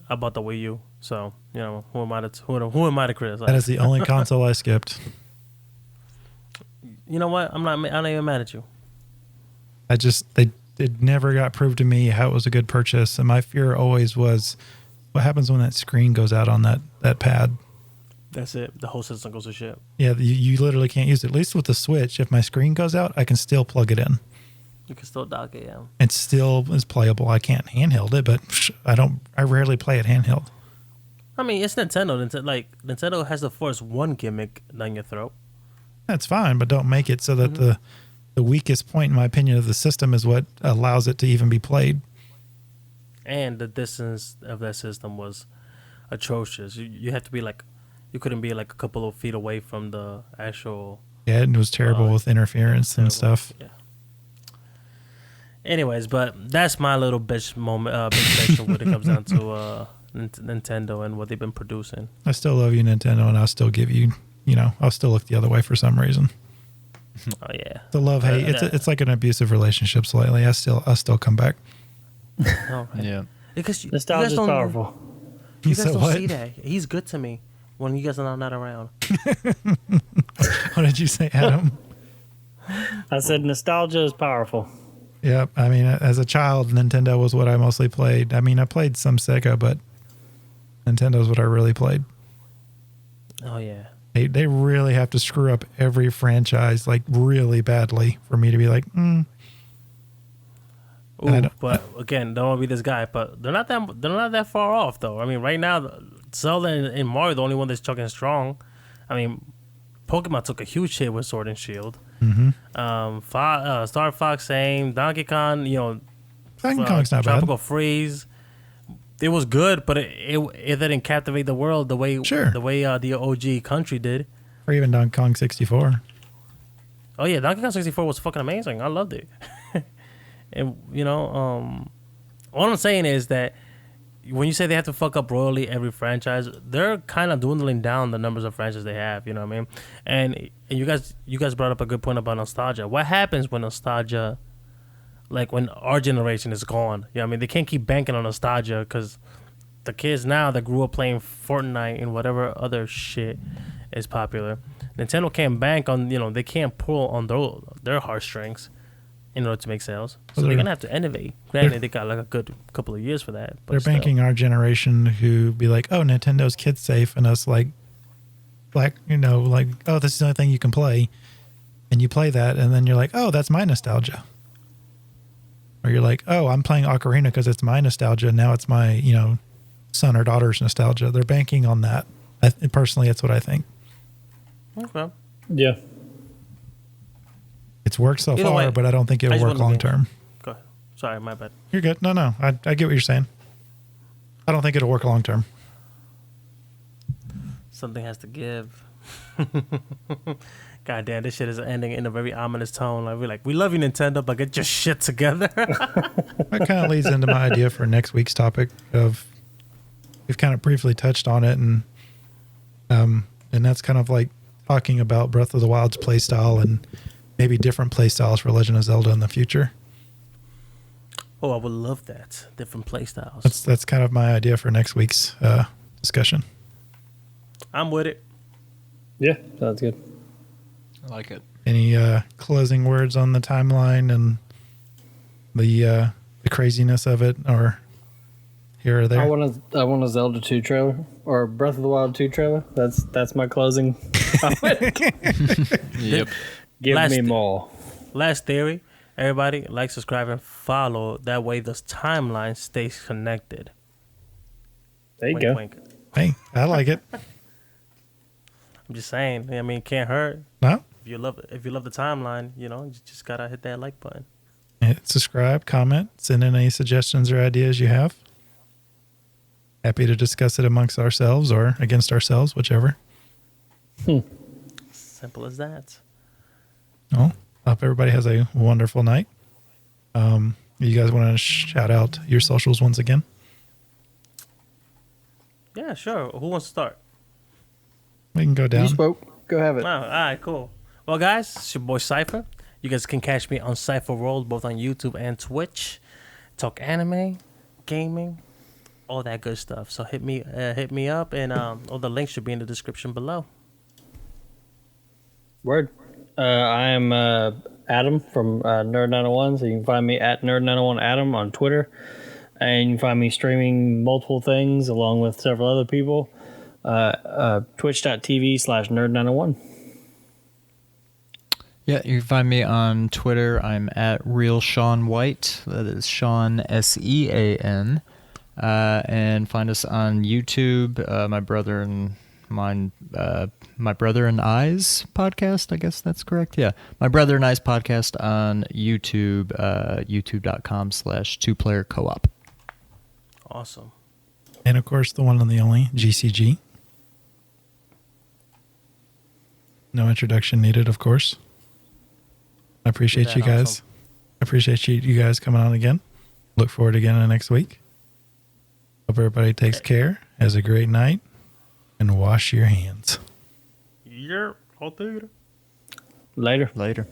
I bought the Wii U, so, you know, who am I to criticize? That is the only console I skipped. You know what? I'm not even mad at you. It never got proved to me how it was a good purchase, and my fear always was, what happens when that screen goes out on that pad? That's it. The whole system goes to shit. Yeah, you literally can't use it. At least with the Switch, if my screen goes out, I can still plug it in. You can still dock it, yeah. It still is playable. I can't handheld it, but I rarely play it handheld. I mean, it's Nintendo. Nintendo has to force one gimmick down your throat. That's fine, but don't make it so that the weakest point, in my opinion, of the system is what allows it to even be played. And the distance of that system was atrocious. You have to be you couldn't be like a couple of feet away from the actual... Yeah, it was terrible with interference and stuff. Yeah. Anyways, but that's my little bitch moment, bitch section when it comes down to Nintendo and what they've been producing. I still love you, Nintendo, and I'll still give you, I'll still look the other way for some reason. Oh yeah, the love hate. It's like an abusive relationship slightly. I still come back. Oh, right. Yeah, because nostalgia is powerful. You guys don't see that. He's good to me when you guys are not around. What did you say, Adam? I said nostalgia is powerful. Yep. I mean, as a child, Nintendo was what I mostly played. I mean, I played some Sega, but Nintendo is what I really played. Oh, yeah. They really have to screw up every franchise like really badly for me to be like, Ooh, but again, don't want to be this guy, but they're not that far off though. I mean, right now, Zelda and Mario are the only one that's chugging strong. I mean, Pokemon took a huge hit with Sword and Shield. Star Fox, same. Donkey Kong, Donkey Kong's not Tropical bad. Freeze. It was good, but it didn't captivate the world the way the OG country did. Or even Donkey Kong 64. Oh yeah, Donkey Kong 64 was fucking amazing. I loved it. And all I'm saying is that when you say they have to fuck up royally every franchise, they're kind of dwindling down the numbers of franchises they have. You know what I mean? And you guys brought up a good point about nostalgia. What happens when nostalgia, like when our generation is gone? Yeah, I mean they can't keep banking on nostalgia because the kids now that grew up playing Fortnite and whatever other shit is popular, Nintendo can't bank on they can't pull on their heartstrings in order to make sales. So they're gonna have to innovate. Granted, they got like a good couple of years for that. But they're banking our generation who be like, oh, Nintendo's kid safe, and us like, oh, this is the only thing you can play, and you play that, and then you're like, oh, that's my nostalgia. Or you're like, oh, I'm playing Ocarina because it's my nostalgia. Now it's my son or daughter's nostalgia. They're banking on that. Personally, that's what I think. Okay. Yeah. It's worked so Either far, way, but I don't think it'll work long term. Go ahead. Sorry, my bad. You're good. No. I get what you're saying. I don't think it'll work long term. Something has to give. God damn, this shit is ending in a very ominous tone. Like we're like, we love you, Nintendo, but get your shit together. That kind of leads into my idea for next week's topic of we've kind of briefly touched on it, and that's kind of like talking about Breath of the Wild's playstyle and maybe different playstyles for Legend of Zelda in the future. Oh, I would love that. Different playstyles. That's kind of my idea for next week's discussion. I'm with it. Yeah, sounds good. I like it. Any closing words on the timeline and the craziness of it, or here or there? I want a Zelda 2 trailer or Breath of the Wild 2 trailer. That's my closing comment. Yep. Give me more. Last theory. Everybody like, subscribe, and follow. That way this timeline stays connected. There you Wink, go. wink. Hey, I like it. I'm just saying. I mean, it can't hurt. No? If you love the timeline, you just gotta hit that like button. Hit subscribe, comment, send in any suggestions or ideas you have. Happy to discuss it amongst ourselves or against ourselves, whichever. Simple as that. Well, hope everybody has a wonderful night. You guys want to shout out your socials once again? Yeah, sure. Who wants to start? We can go down. You spoke. Go have it. Oh, all right, cool. Well, guys, it's your boy Cypher. You guys can catch me on Cypher World, both on YouTube and Twitch. Talk anime, gaming, all that good stuff. So hit me up, and all the links should be in the description below. Word. I am Adam from Nerd901, so you can find me at Nerd901Adam on Twitter. And you can find me streaming multiple things along with several other people. Twitch.tv/Nerd901. Yeah, you can find me on Twitter. I'm at Real Sean White. That is Sean SEAN. And find us on YouTube. My brother and I's podcast. I guess that's correct. Yeah, my brother and I's podcast on YouTube. YouTube.com/2player co-op. Awesome. And of course, the one and the only GCG. No introduction needed, of course. I appreciate you guys. Awesome. I appreciate you guys coming on again. Look forward to again next week. Hope everybody takes care, has a great night, and wash your hands. Yeah, I'll do it. Later. Later.